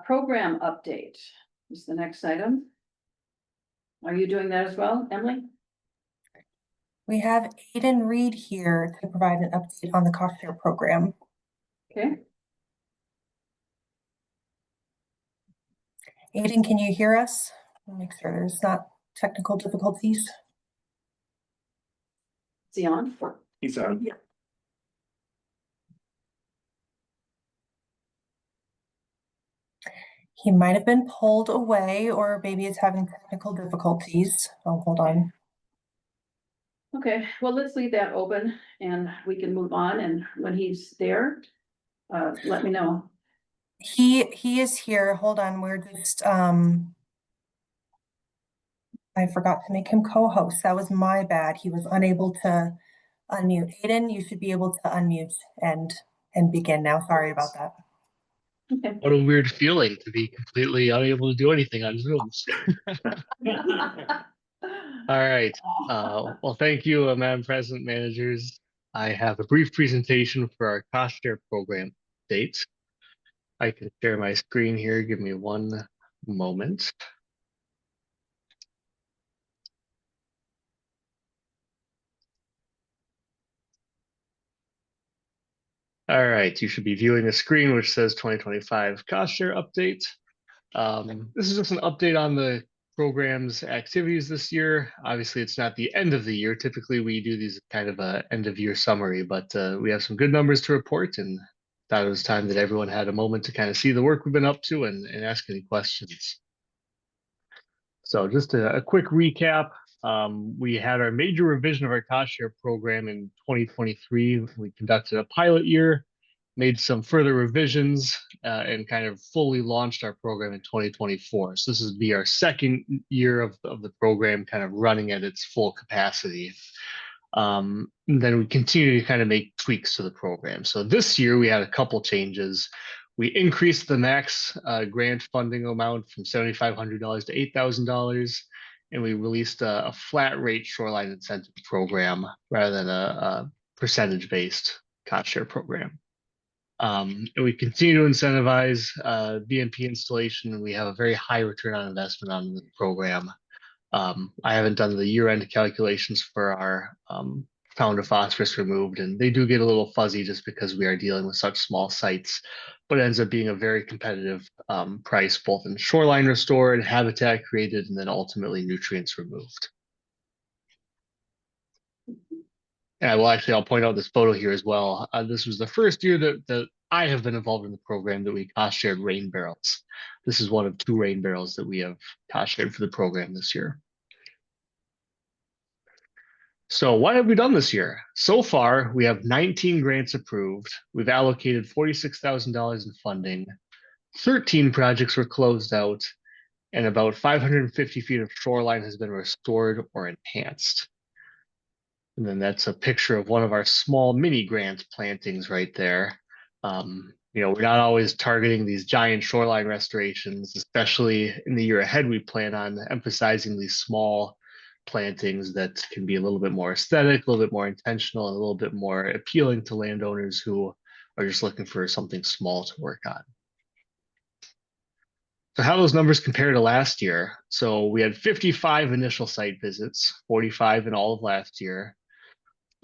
Speaker 1: Program update is the next item. Are you doing that as well, Emily?
Speaker 6: We have Aiden Reed here to provide an update on the cost share program.
Speaker 1: Okay,
Speaker 6: Aiden, can you hear us? I'll make sure there's not technical difficulties.
Speaker 1: is he on?
Speaker 3: He's on.
Speaker 6: He might have been pulled away, or maybe is having technical difficulties. Oh, hold on.
Speaker 1: Okay, well, let's leave that open and we can move on, and when he's there, let me know.
Speaker 6: He is here. Hold on. We're just I forgot to make him co-host. That was my bad. He was unable to unmute. Aiden, you should be able to unmute and begin now. Sorry about that.
Speaker 1: Okay.
Speaker 11: What a weird feeling to be completely unable to do anything on Zoom. All right. Well, thank you, Madam President, managers. I have a brief presentation for our cost share program dates. I can share my screen here. Give me one moment. All right, you should be viewing a screen which says 2025 cost share update. This is just an update on the program's activities this year. Obviously, it's not the end of the year. Typically, we do these kind of a end of year summary, but we have some good numbers to report, and thought it was time that everyone had a moment to kind of see the work we've been up to and ask any questions. So just a quick recap. We had our major revision of our cost share program in 2023. We conducted a pilot year, made some further revisions, and kind of fully launched our program in 2024. So this would be our second year of the program kind of running at its full capacity. Then we continue to kind of make tweaks to the program. So this year we had a couple changes. We increased the max grant funding amount from $7,500 to $8,000, and we released a flat rate shoreline incentive program rather than a percentage-based cost share program. And we continue to incentivize BMP installation, and we have a very high return on investment on the program. I haven't done the year-end calculations for our pound of phosphorus removed, and they do get a little fuzzy just because we are dealing with such small sites, but it ends up being a very competitive price, both in shoreline restored, habitat created, and then ultimately nutrients removed. And I'll point out this photo here as well. This was the first year that I have been involved in the program that we cost shared rain barrels. This is one of 2 rain barrels that we have cost shared for the program this year. So what have we done this year? So far, we have 19 grants approved. We've allocated $46,000 in funding. 13 projects were closed out, and about 550 feet of shoreline has been restored or enhanced. And then that's a picture of one of our small mini grant plantings right there. We're not always targeting these giant shoreline restorations, especially in the year ahead. We plan on emphasizing these small plantings that can be a little bit more aesthetic, a little bit more intentional, and a little bit more appealing to landowners who are just looking for something small to work on. So how those numbers compare to last year. So we had 55 initial site visits, 45 in all of last year,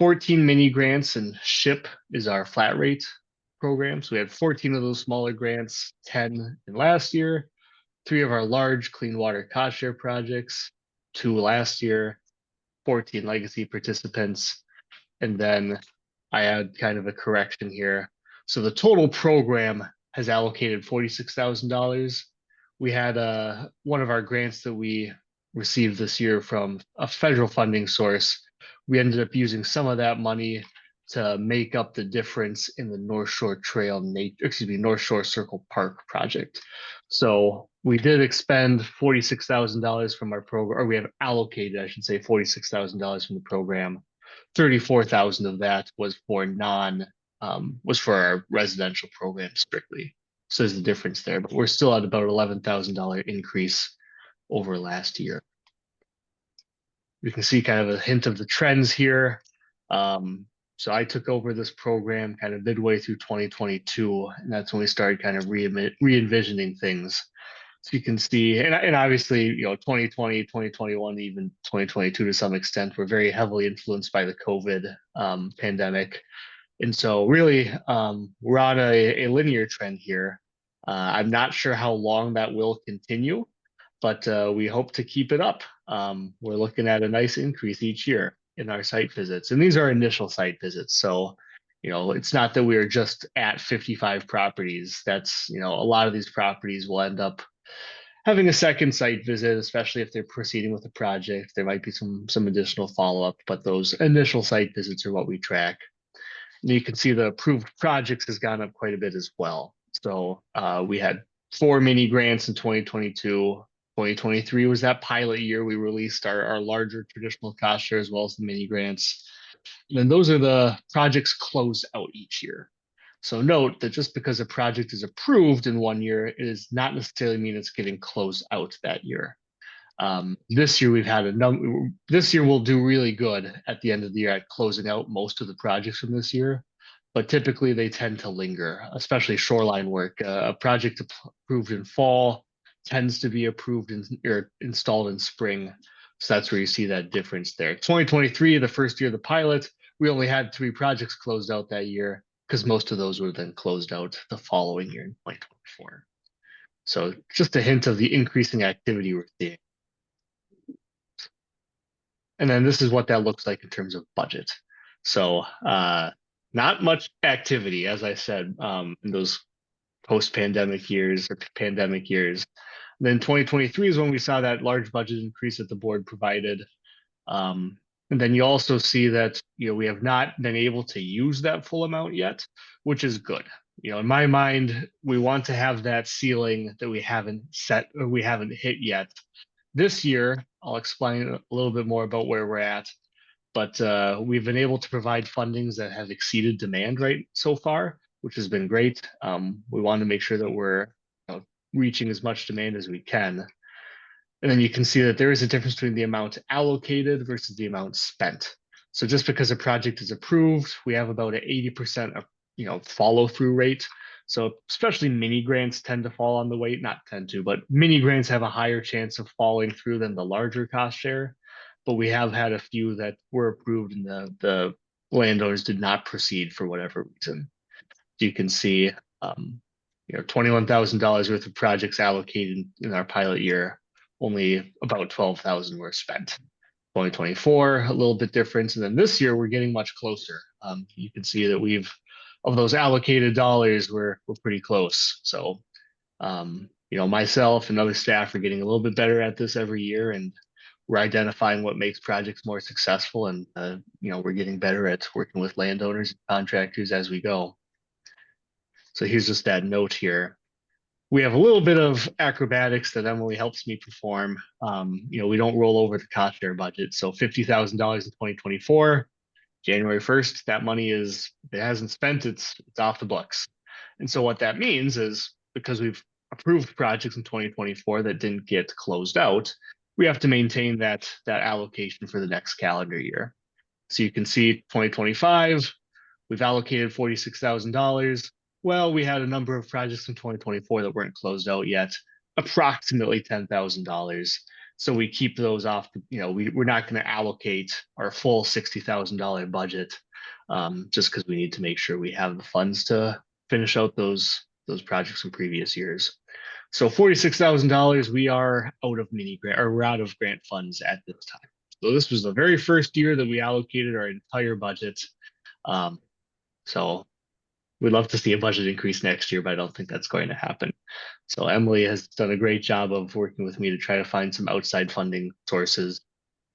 Speaker 11: 14 mini grants, and SHIP is our flat rate program. So we had 14 of those smaller grants, 10 in last year, 3 of our large clean water cost share projects, 2 last year, 14 legacy participants. And then I had kind of a correction here. So the total program has allocated $46,000. We had one of our grants that we received this year from a federal funding source. We ended up using some of that money to make up the difference in the North Shore Trail, North Shore Circle Park project. So we did expend $46,000 from our program, or we have allocated, I should say, $46,000 from the program. 34,000 of that was for was for our residential program strictly. So there's the difference there, but we're still at about $11,000 increase over last year. You can see kind of a hint of the trends here. So I took over this program kind of midway through 2022, and that's when we started kind of re-envisioning things. So you can see, and obviously, 2020, 2021, even 2022 to some extent, were very heavily influenced by the COVID pandemic. And so really, we're on a linear trend here. I'm not sure how long that will continue, but we hope to keep it up. We're looking at a nice increase each year in our site visits. And these are initial site visits. So, it's not that we're just at 55 properties. That's, a lot of these properties will end up having a second site visit, especially if they're proceeding with a project. There might be some additional follow-up, but those initial site visits are what we track. And you can see the approved projects has gone up quite a bit as well. So we had 4 mini grants in 2022. 2023 was that pilot year. We released our larger traditional cost share as well as the mini grants. And then those are the projects closed out each year. So note that just because a project is approved in one year, it does not necessarily mean it's getting closed out that year. This year we've had this year we'll do really good at the end of the year at closing out most of the projects from this year, but typically they tend to linger, especially shoreline work. A project approved in fall tends to be approved or installed in spring. So that's where you see that difference there. 2023, the first year of the pilot, we only had 3 projects closed out that year because most of those were then closed out the following year in 2024. So just a hint of the increasing activity we're seeing. And then this is what that looks like in terms of budget. So not much activity, as I said, in those post-pandemic years or pandemic years. And then 2023 is when we saw that large budget increase that the board provided. And then you also see that, we have not been able to use that full amount yet, which is good. In my mind, we want to have that ceiling that we haven't set or we haven't hit yet. This year, I'll explain a little bit more about where we're at, but we've been able to provide fundings that have exceeded demand right so far, which has been great. We want to make sure that we're reaching as much demand as we can. And then you can see that there is a difference between the amount allocated versus the amount spent. So just because a project is approved, we have about an 80% of follow through rate. So especially mini grants tend to fall on the weight, not tend to, but mini grants have a higher chance of falling through than the larger cost share. But we have had a few that were approved and the landowners did not proceed for whatever reason. You can see, $21,000 worth of projects allocated in our pilot year, only about 12,000 were spent. 2024, a little bit different. And then this year, we're getting much closer. You can see that of those allocated dollars, we're pretty close. So, myself and other staff are getting a little bit better at this every year, and we're identifying what makes projects more successful. And, we're getting better at working with landowners and contractors as we go. So here's just that note here. We have a little bit of acrobatics that Emily helps me perform. We don't roll over the cost share budget. So $50,000 in 2024, January 1st, that money if it hasn't spent, it's off the books. And so what that means is because we've approved projects in 2024 that didn't get closed out, we have to maintain that allocation for the next calendar year. So you can see 2025, we've allocated $46,000. Well, we had a number of projects in 2024 that weren't closed out yet, approximately $10,000. So we keep those off, we're not going to allocate our full $60,000 budget, just because we need to make sure we have the funds to finish out those projects in previous years. So $46,000, we are out of we're out of grant funds at this time. So this was the very first year that we allocated our entire budget. So we'd love to see a budget increase next year, but I don't think that's going to happen. So Emily has done a great job of working with me to try to find some outside funding sources.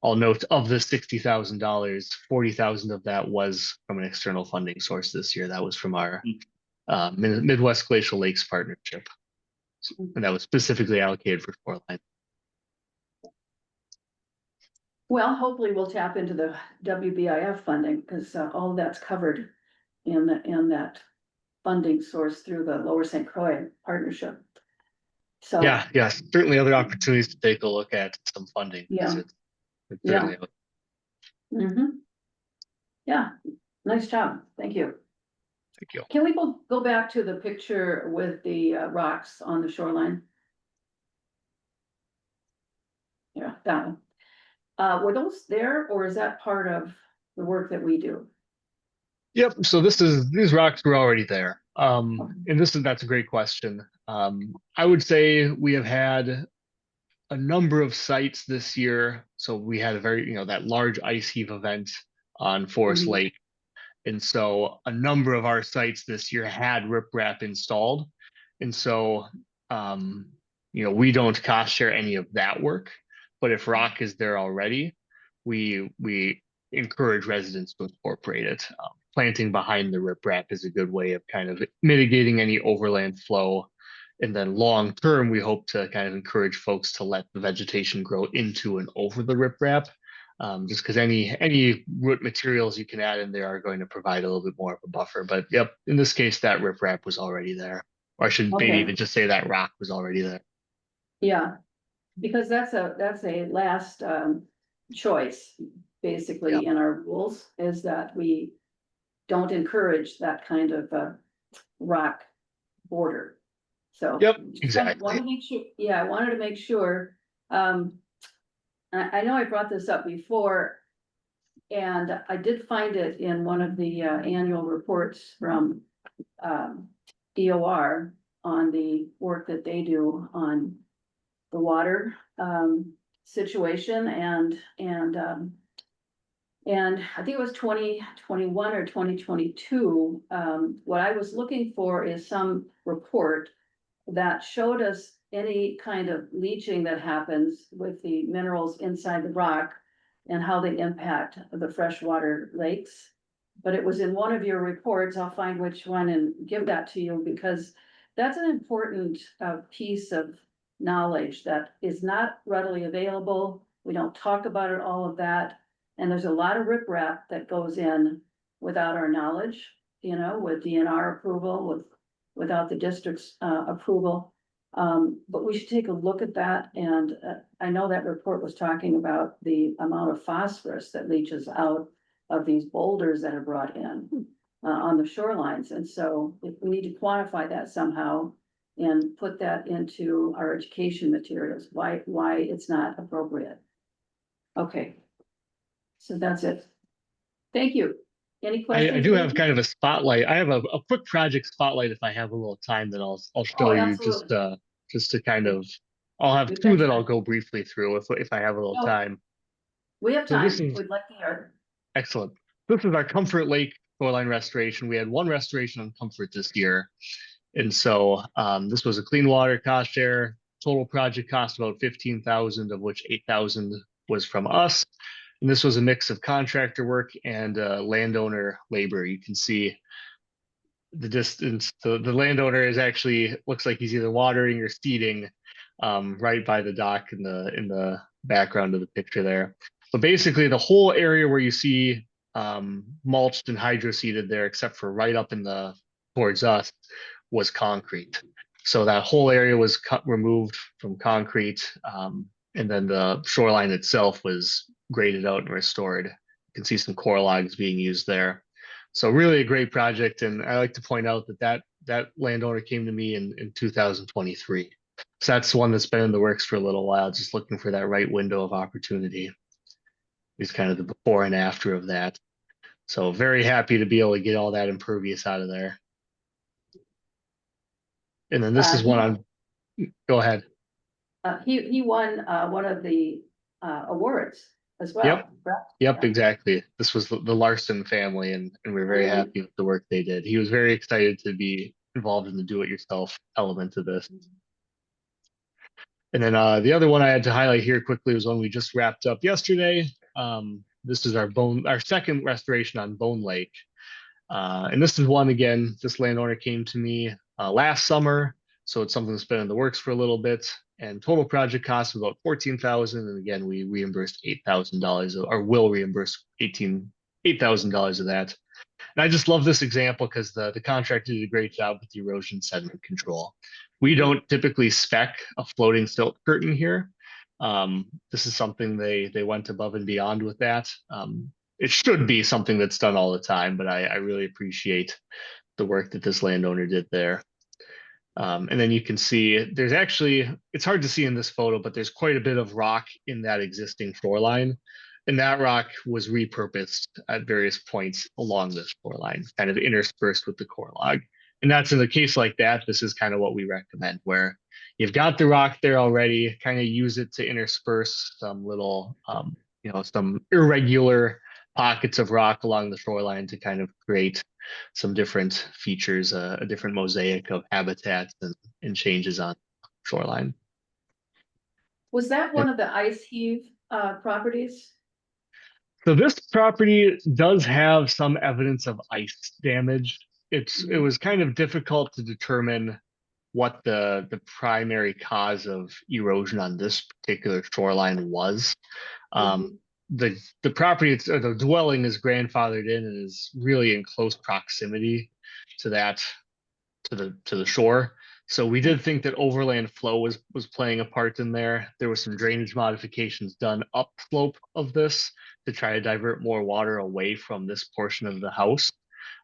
Speaker 11: I'll note, of the $60,000, $40,000 of that was from an external funding source this year. That was from our Midwest Glacial Lakes Partnership. And that was specifically allocated for shoreline.
Speaker 1: Well, hopefully we'll tap into the WBIF funding, because all of that's covered in that funding source through the Lower St. Croix Partnership. So
Speaker 11: Yeah, certainly other opportunities to take a look at some funding.
Speaker 1: Yeah.
Speaker 11: It's certainly
Speaker 1: Yeah, nice job. Thank you.
Speaker 11: Thank you.
Speaker 1: Can we go back to the picture with the rocks on the shoreline? Yeah, that one. Were those there, or is that part of the work that we do?
Speaker 11: Yep. So these rocks were already there. And that's a great question. I would say we have had a number of sites this year. So we had a very, that large ice heave event on Forest
Speaker 1: Mhm.
Speaker 11: Lake. And so a number of our sites this year had riprap installed. And so, we don't cost share any of that work, but if rock is there already, we encourage residents to incorporate it. Planting behind the riprap is a good way of kind of mitigating any overland flow. And then long term, we hope to kind of encourage folks to let the vegetation grow into and over the riprap. Just because any root materials you can add in there are going to provide a little bit more of a buffer. But yep, in this case, that riprap was already there. Or I should maybe even just say that rock was already there.
Speaker 1: Yeah, because that's a last choice, basically, in our rules, is that we don't encourage that kind of rock border. So.
Speaker 11: Yep,
Speaker 1: exactly. I wanted to make sure, I know I brought this up before, and I did find it in one of the annual reports from DOR on the work that they do on the water situation, and I think it was 2021 or 2022. What I was looking for is some report that showed us any kind of leaching that happens with the minerals inside the rock and how they impact the freshwater lakes. But it was in one of your reports. I'll find which one and give that to you, because that's an important piece of knowledge that is not readily available. We don't talk about it, all of that. And there's a lot of riprap that goes in without our knowledge, with DNR approval, without the district's approval. But we should take a look at that. And I know that report was talking about the amount of phosphorus that leaches out of these boulders that are brought in on the shorelines. And so if we need to quantify that somehow and put that into our education materials, why it's not appropriate. Okay. So that's it. Thank you. Any questions?
Speaker 11: I do have kind of a spotlight. I have a quick project spotlight if I have a little time that I'll show you just to kind of, I'll have two that I'll go briefly through if I have a little time.
Speaker 1: We have time.
Speaker 11: So
Speaker 1: We'd like to hear.
Speaker 11: Excellent. This is our Comfort Lake shoreline restoration. We had one restoration on Comfort this year. And so this was a clean water cost share. Total project cost about $15,000, of which $8,000 was from us. And this was a mix of contractor work and landowner labor. You can see the distance. The landowner is actually, looks like he's either watering or seeding right by the dock in the background of the picture there. But basically the whole area where you see mulched and hydro-seeded there, except for right up towards us, was concrete. So that whole area was removed from concrete. And then the shoreline itself was graded out and restored. You can see some core logs being used there. So really a great project. And I like to point out that landowner came to me in 2023. So that's one that's been in the works for a little while, just looking for that right window of opportunity. Is kind of the before and after of that. So very happy to be able to get all that impervious out of there. And then this is one on, go ahead.
Speaker 1: He won one of the awards as well.
Speaker 11: Yep.
Speaker 1: correct?
Speaker 11: Yep,
Speaker 1: Yeah.
Speaker 11: exactly. This was the Larson family, and we're very
Speaker 1: Mhm.
Speaker 11: happy with the work they did. He was very excited to be involved in the do-it-yourself element of this. And then the other one I had to highlight here quickly was one we just wrapped up yesterday. This is our second restoration on Bone Lake. And this is one, again, this landowner came to me last summer. So it's something that's been in the works for a little bit. And total project cost was about $14,000. And again, we reimbursed $8,000 or will reimburse $8,000 of that. And I just love this example because the contractor did a great job with the erosion sediment control. We don't typically spec a floating silt curtain here. This is something they went above and beyond with that. It should be something that's done all the time, but I really appreciate the work that this landowner did there. And then you can see there's actually, it's hard to see in this photo, but there's quite a bit of rock in that existing shoreline. And that rock was repurposed at various points along this shoreline, kind of interspersed with the core log. And that's in a case like that, this is kind of what we recommend, where you've got the rock there already, kind of use it to intersperse some little, some irregular pockets of rock along the shoreline to kind of create some different features, a different mosaic of habitats and changes on shoreline.
Speaker 1: Was that one of the ice heave properties?
Speaker 11: So this property does have some evidence of ice damage. It was kind of difficult to determine what the primary cause of erosion on this particular shoreline was. The property, or the dwelling, is grandfathered in and is really in close proximity to the shore. So we did think that overland flow was playing a part in there. There was some drainage modifications done upslope of this to try to divert more water away from this portion of the house.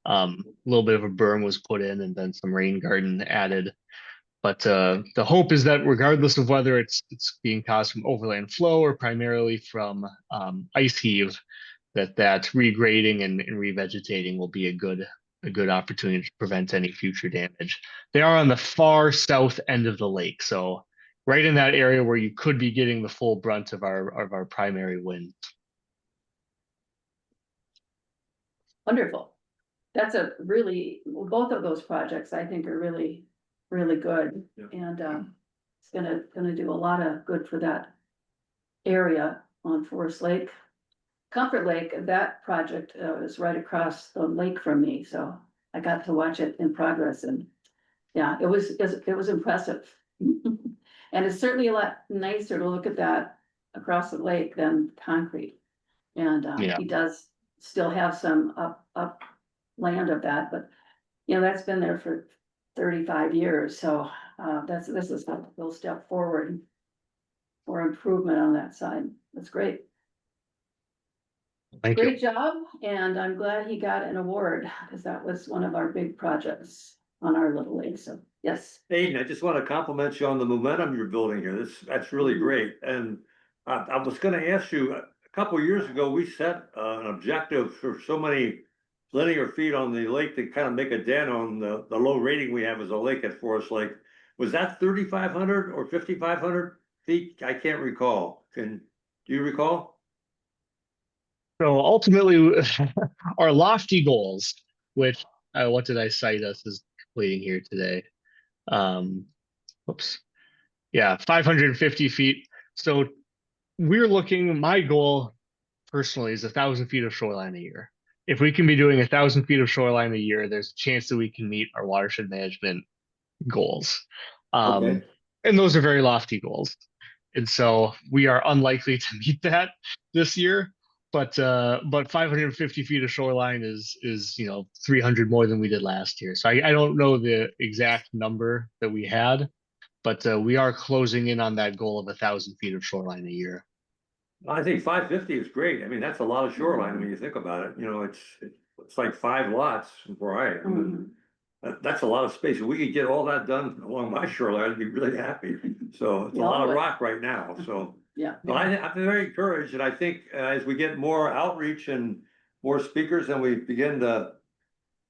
Speaker 11: A little bit of a berm was put in and then some rain garden added. But the hope is that regardless of whether it's being caused from overland flow or primarily from ice heave, that regrading and revegetating will be a good opportunity to prevent any future damage. They are on the far south end of the lake, so right in that area where you could be getting the full brunt of our primary wind.
Speaker 1: Wonderful. That's both of those projects I think are really, really good.
Speaker 3: Yeah.
Speaker 1: And it's gonna do a lot of good for that area on Forest Lake. Comfort Lake, that project is right across the lake from me, so I got to watch it in progress, and yeah, it was impressive. And it's certainly a lot nicer to look at that across the lake than concrete. And
Speaker 11: Yeah.
Speaker 1: he does still have some up land of that, but that's been there for 35 years, so this is a little step forward for improvement on that side. That's great.
Speaker 11: Thank you.
Speaker 1: Great job, and I'm glad he got an award, because that was one of our big projects on our little lake, so, yes.
Speaker 3: Aiden, I just want to compliment you on the momentum you're building here. That's really great. And I was gonna ask you, a couple of years ago, we set an objective for so many linear feet on the lake to kind of make a dent on the low rating we have as a lake at Forest Lake. Was that 3,500 or 5,500 feet? I can't recall. Do you recall?
Speaker 11: So ultimately, our lofty goals, which what did I cite us as completing here today? Whoops. Yeah, 550 feet. So we're looking, my goal personally is 1,000 feet of shoreline a year. If we can be doing 1,000 feet of shoreline a year, there's a chance that we can meet our watershed management goals.
Speaker 3: Okay.
Speaker 11: And those are very lofty goals. And so we are unlikely to meet that this year. But 550 feet of shoreline is 300 more than we did last year. So I don't know the exact number that we had, but we are closing in on that goal of 1,000 feet of shoreline a year.
Speaker 3: I think 550 is great. I mean, that's a lot of shoreline when you think about it. You know, it's like 5 lots where I am. That's a lot of space. If we could get all that done along my shoreline, I'd be really happy. So it's a lot of rock right now, so.
Speaker 1: Yeah.
Speaker 3: But I'm very encouraged, and I think as we get more outreach and more speakers, and we begin to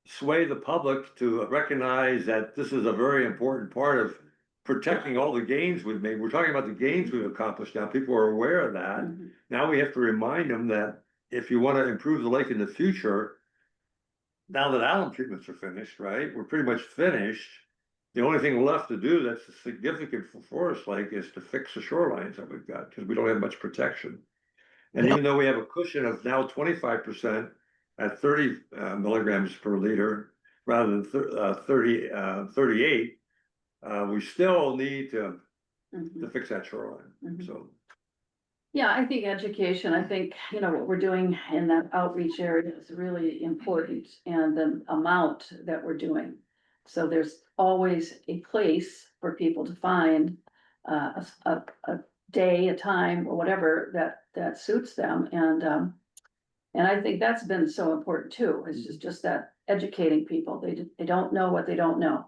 Speaker 3: sway the public to recognize that this is a very important part of protecting all the gains we've made. We're talking about the gains we've accomplished now. People are aware of that. Now we have to remind them that if you want to improve the lake in the future, now that alum treatments are finished, right? We're pretty much finished. The only thing left to do that's significant for Forest Lake is to fix the shorelines that we've got, because we don't have much protection. And even though we have a cushion of now 25% at 30 milligrams per liter rather than 38, we still need to fix that shoreline. So.
Speaker 1: Yeah, I think education, I think, you know, what we're doing in that outreach area is really important, and the amount that we're doing. So there's always a place for people to find a day, a time, or whatever that suits them. And I think that's been so important too. It's just that educating people. They don't know what they don't know.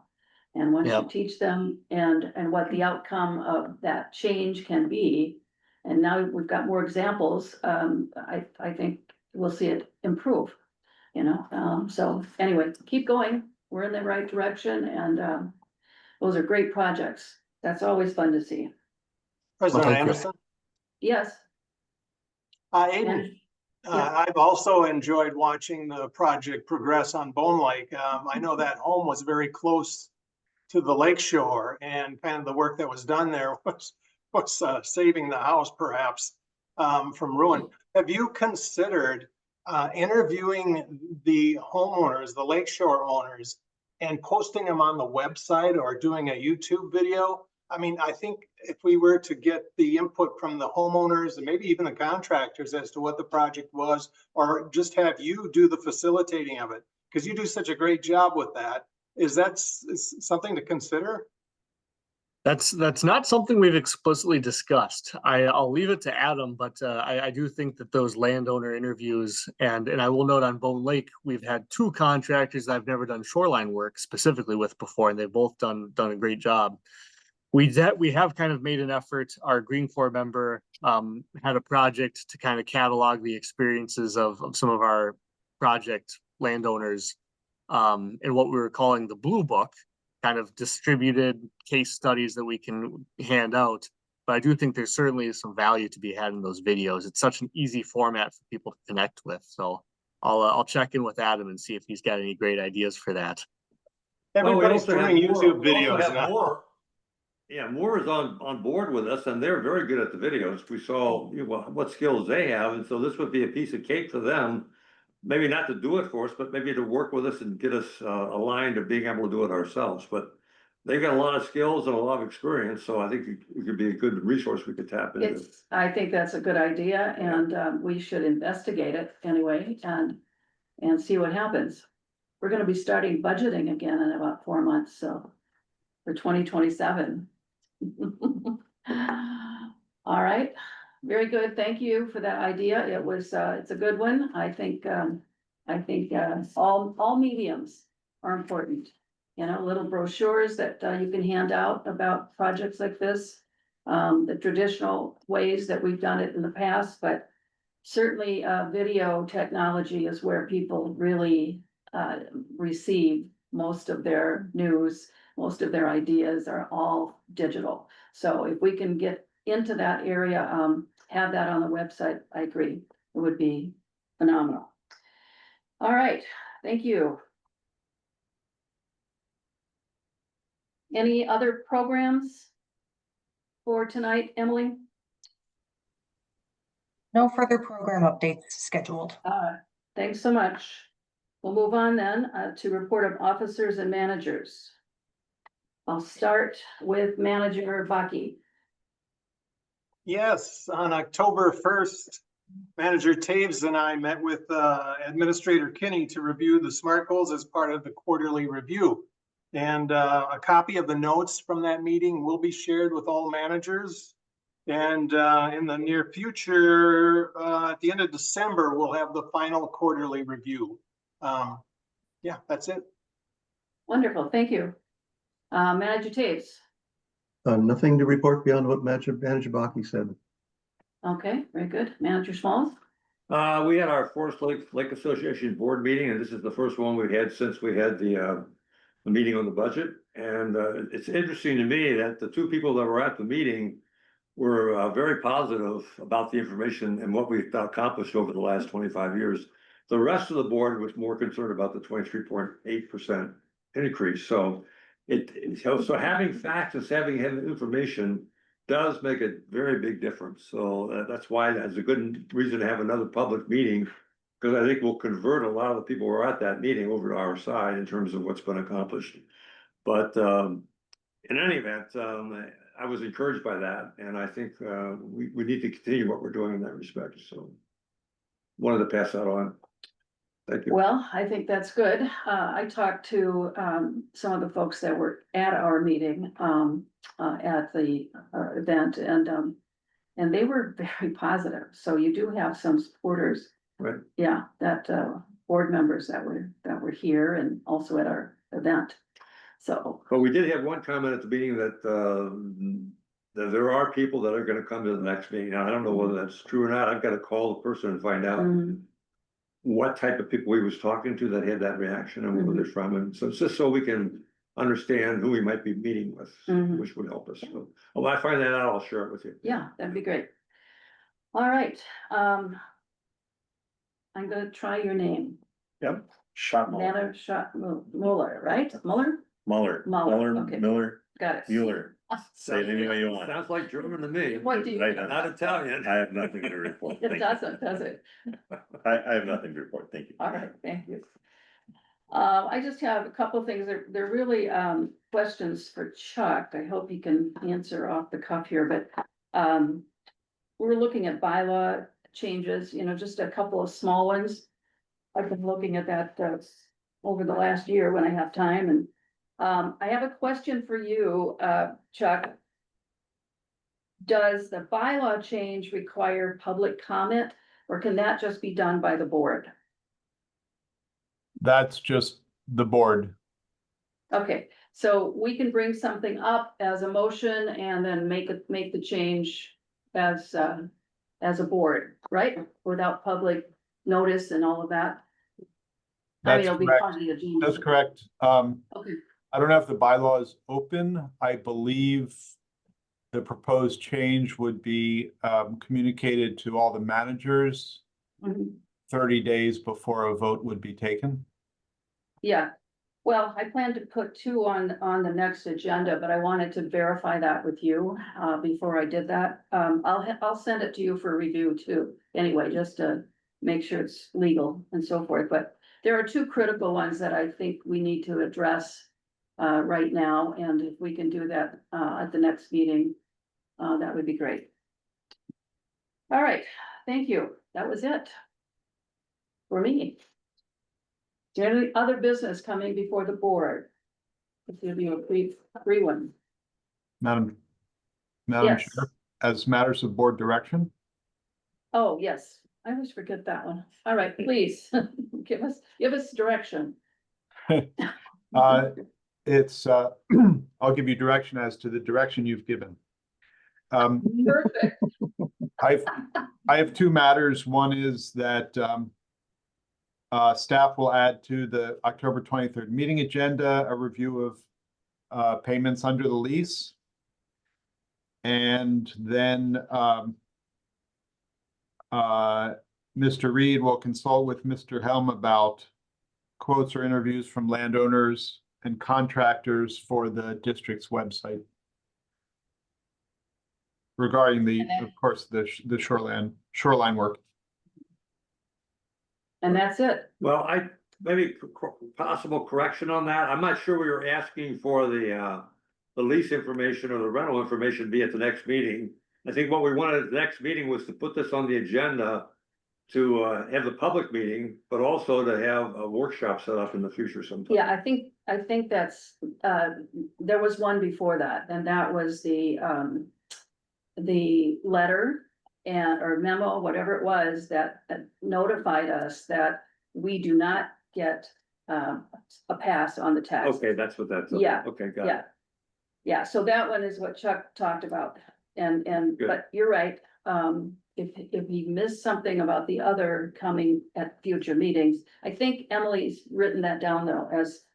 Speaker 1: And once you teach them and what the outcome of that change can be, and now we've got more examples, I think we'll see it improve, you know. So anyway, keep going. We're in the right direction, and those are great projects. That's always fun to see.
Speaker 5: President Anderson?
Speaker 1: Yes.
Speaker 5: Aiden, I've also enjoyed watching the project progress on Bone Lake. I know that home was very close to the lake shore, and kind of the work that was done there was saving the house perhaps from ruin. Have you considered interviewing the homeowners, the lakeshore owners, and posting them on the website or doing a YouTube video? I mean, I think if we were to get the input from the homeowners and maybe even the contractors as to what the project was, or just have you do the facilitating of it, because you do such a great job with that, is that something to consider?
Speaker 12: That's not something we've explicitly discussed. I'll leave it to Adam, but I do think that those landowner interviews, and I will note on Bone Lake, we've had 2 contractors that I've never done shoreline work specifically with before, and they've both done a great job. We have kind of made an effort. Our Green Corps member had a project to kind of catalog the experiences of some of our project landowners in what we were calling the Blue Book, kind of distributed case studies that we can hand out. But I do think there's certainly some value to be had in those videos. It's such an easy format for people to connect with. So I'll check in with Adam and see if he's got any great ideas for that.
Speaker 5: Everybody's doing YouTube videos now.
Speaker 3: Moore is on board with us, and they're very good at the videos. We saw what skills they have, and so this would be a piece of cake for them. Maybe not to do it for us, but maybe to work with us and get us aligned to being able to do it ourselves. But they've got a lot of skills and a lot of experience, so I think it could be a good resource we could tap into.
Speaker 1: I think that's a good idea, and we should investigate it anyway and see what happens. We're gonna be starting budgeting again in about 4 months, so for 2027. All right, very good. Thank you for that idea. It was, it's a good one. I think all mediums are important. You know, little brochures that you can hand out about projects like this. The traditional ways that we've done it in the past, but certainly video technology is where people really receive most of their news. Most of their ideas are all digital. So if we can get into that area, have that on the website, I agree, it would be phenomenal. All right, thank you. Any other programs for tonight, Emily?
Speaker 6: No further program updates scheduled.
Speaker 1: Thanks so much. We'll move on then to report of officers and managers. I'll start with Manager Baki.
Speaker 5: Yes, on October 1st, Manager Taves and I met with Administrator Kinney to review the SMART goals as part of the quarterly review. And a copy of the notes from that meeting will be shared with all managers. And in the near future, at the end of December, we'll have the final quarterly review. Yeah, that's it.
Speaker 1: Wonderful, thank you. Manager Taves.
Speaker 7: Nothing to report beyond what Manager Baki said.
Speaker 1: Okay, very good. Manager Smalls?
Speaker 3: We had our Forest Lake Association board meeting, and this is the first one we've had since we had the meeting on the budget. And it's interesting to me that the two people that were at the meeting were very positive about the information and what we've accomplished over the last 25 years. The rest of the board was more concerned about the 23.8% increase. So so having facts and having information does make a very big difference. So that's why that's a good reason to have another public meeting, because I think we'll convert a lot of the people who are at that meeting over to our side in terms of what's been accomplished. But in any event, I was encouraged by that, and I think we need to continue what we're doing in that respect. So wanted to pass that on. Thank you.
Speaker 1: Well, I think that's good. I talked to some of the folks that were at our meeting at the event, and they were very positive. So you do have some supporters.
Speaker 3: Right.
Speaker 1: Yeah, that board members that were here and also at our event. So.
Speaker 3: But we did have one comment at the meeting that that there are people that are going to come to the next meeting. Now, I don't know whether that's true or not. I've got to call the person and find out what type of people he was talking to that had that reaction and where they're from. And so it's just so we can understand who we might be meeting with, which would help us. So, when I find that out, I'll share it with you.
Speaker 1: Yeah, that'd be great. All right. I'm gonna try your name.
Speaker 8: Yep, Shot Muller.
Speaker 1: Muller, right? Muller?
Speaker 8: Muller,
Speaker 1: Okay.
Speaker 8: Miller,
Speaker 1: Got it.
Speaker 8: Mueller. Say it any way you want.
Speaker 3: Sounds like German to me.
Speaker 1: What do you?
Speaker 8: Right.
Speaker 3: Not Italian.
Speaker 8: I have nothing to report.
Speaker 1: It
Speaker 8: Thank you.
Speaker 1: doesn't, does it?
Speaker 8: I have nothing to report. Thank you.
Speaker 1: All right, thank you. I just have a couple of things. They're really questions for Chuck. I hope he can answer off the cuff here, but we're looking at bylaw changes, just a couple of small ones. I've been looking at that over the last year when I have time, and I have a question for you, Chuck. Does the bylaw change require public comment, or can that just be done by the board?
Speaker 4: That's just the board.
Speaker 1: Okay, so we can bring something up as a motion and then make the change as a board, right? Without public notice and all of that. I mean,
Speaker 4: That's
Speaker 1: it'll be
Speaker 4: correct.
Speaker 1: part of the agenda.
Speaker 4: That's correct.
Speaker 1: Okay,
Speaker 4: I don't know if the bylaw is open. I believe the proposed change would be communicated to all the managers 30 days before a vote would be taken.
Speaker 1: yeah. Well, I plan to put two on the next agenda, but I wanted to verify that with you before I did that. I'll send it to you for review too, anyway, just to make sure it's legal and so forth. But there are two critical ones that I think we need to address right now, and if we can do that at the next meeting, that would be great. All right, thank you. That was it for me. Is there any other business coming before the board? It's gonna be a brief one.
Speaker 4: Madam
Speaker 1: Yes.
Speaker 4: Chair, as matters of board direction,
Speaker 1: Oh, yes, I always forget that one. All right, please, give us direction.
Speaker 4: it's I'll give you direction as to the direction you've given.
Speaker 1: Perfect.
Speaker 4: I have two matters. One is that staff will add to the October 23rd meeting agenda a review of payments under the lease. And then Mr. Reed will consult with Mr. Helm about quotes or interviews from landowners and contractors for the district's website regarding of course, the shoreline work.
Speaker 1: And that's it.
Speaker 3: Well, maybe possible correction on that. I'm not sure we were asking for the lease information or the rental information be at the next meeting. I think what we wanted at the next meeting was to put this on the agenda have the public meeting, but also to have a workshop set up in the future sometime.
Speaker 1: Yeah, I think that's, there was one before that, and that was the letter and, or memo, whatever it was, that notified us that we do not get a pass on the tax.
Speaker 3: Okay, that's what that's.
Speaker 1: Yeah,
Speaker 3: Okay, got
Speaker 1: Yeah.
Speaker 3: it.
Speaker 1: Yeah, so that one is what Chuck talked about, and,
Speaker 3: Good.
Speaker 1: but you're right, if he missed something about the other coming at future meetings, I think Emily's written that down though as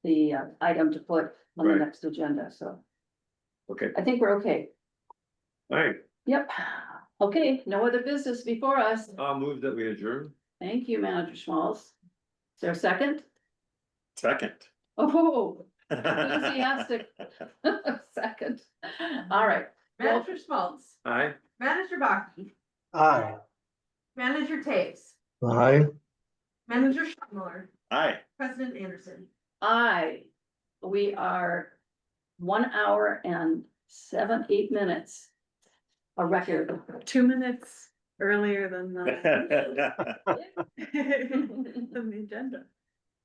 Speaker 1: the item to put on the
Speaker 3: Right.
Speaker 1: next agenda, so
Speaker 3: Okay,
Speaker 1: I think we're okay.
Speaker 3: all right,
Speaker 1: Yep, okay, no other business before us.
Speaker 3: I'll move that we adjourn.
Speaker 1: Thank you, Manager Schmalz. Is there a second?
Speaker 8: Second.
Speaker 1: Oh, enthusiastic second. All right,
Speaker 2: Manager Schmaltz,
Speaker 3: Aye.
Speaker 2: Manager Baki,
Speaker 5: Aye.
Speaker 2: Manager Taves,
Speaker 7: Aye.
Speaker 2: Manager Schindler,
Speaker 8: Aye.
Speaker 2: President Anderson.
Speaker 1: we are 1 hour and 8 minutes. A record.
Speaker 10: 2 minutes earlier than the, than the agenda.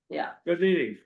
Speaker 1: Yeah.
Speaker 3: Good meeting.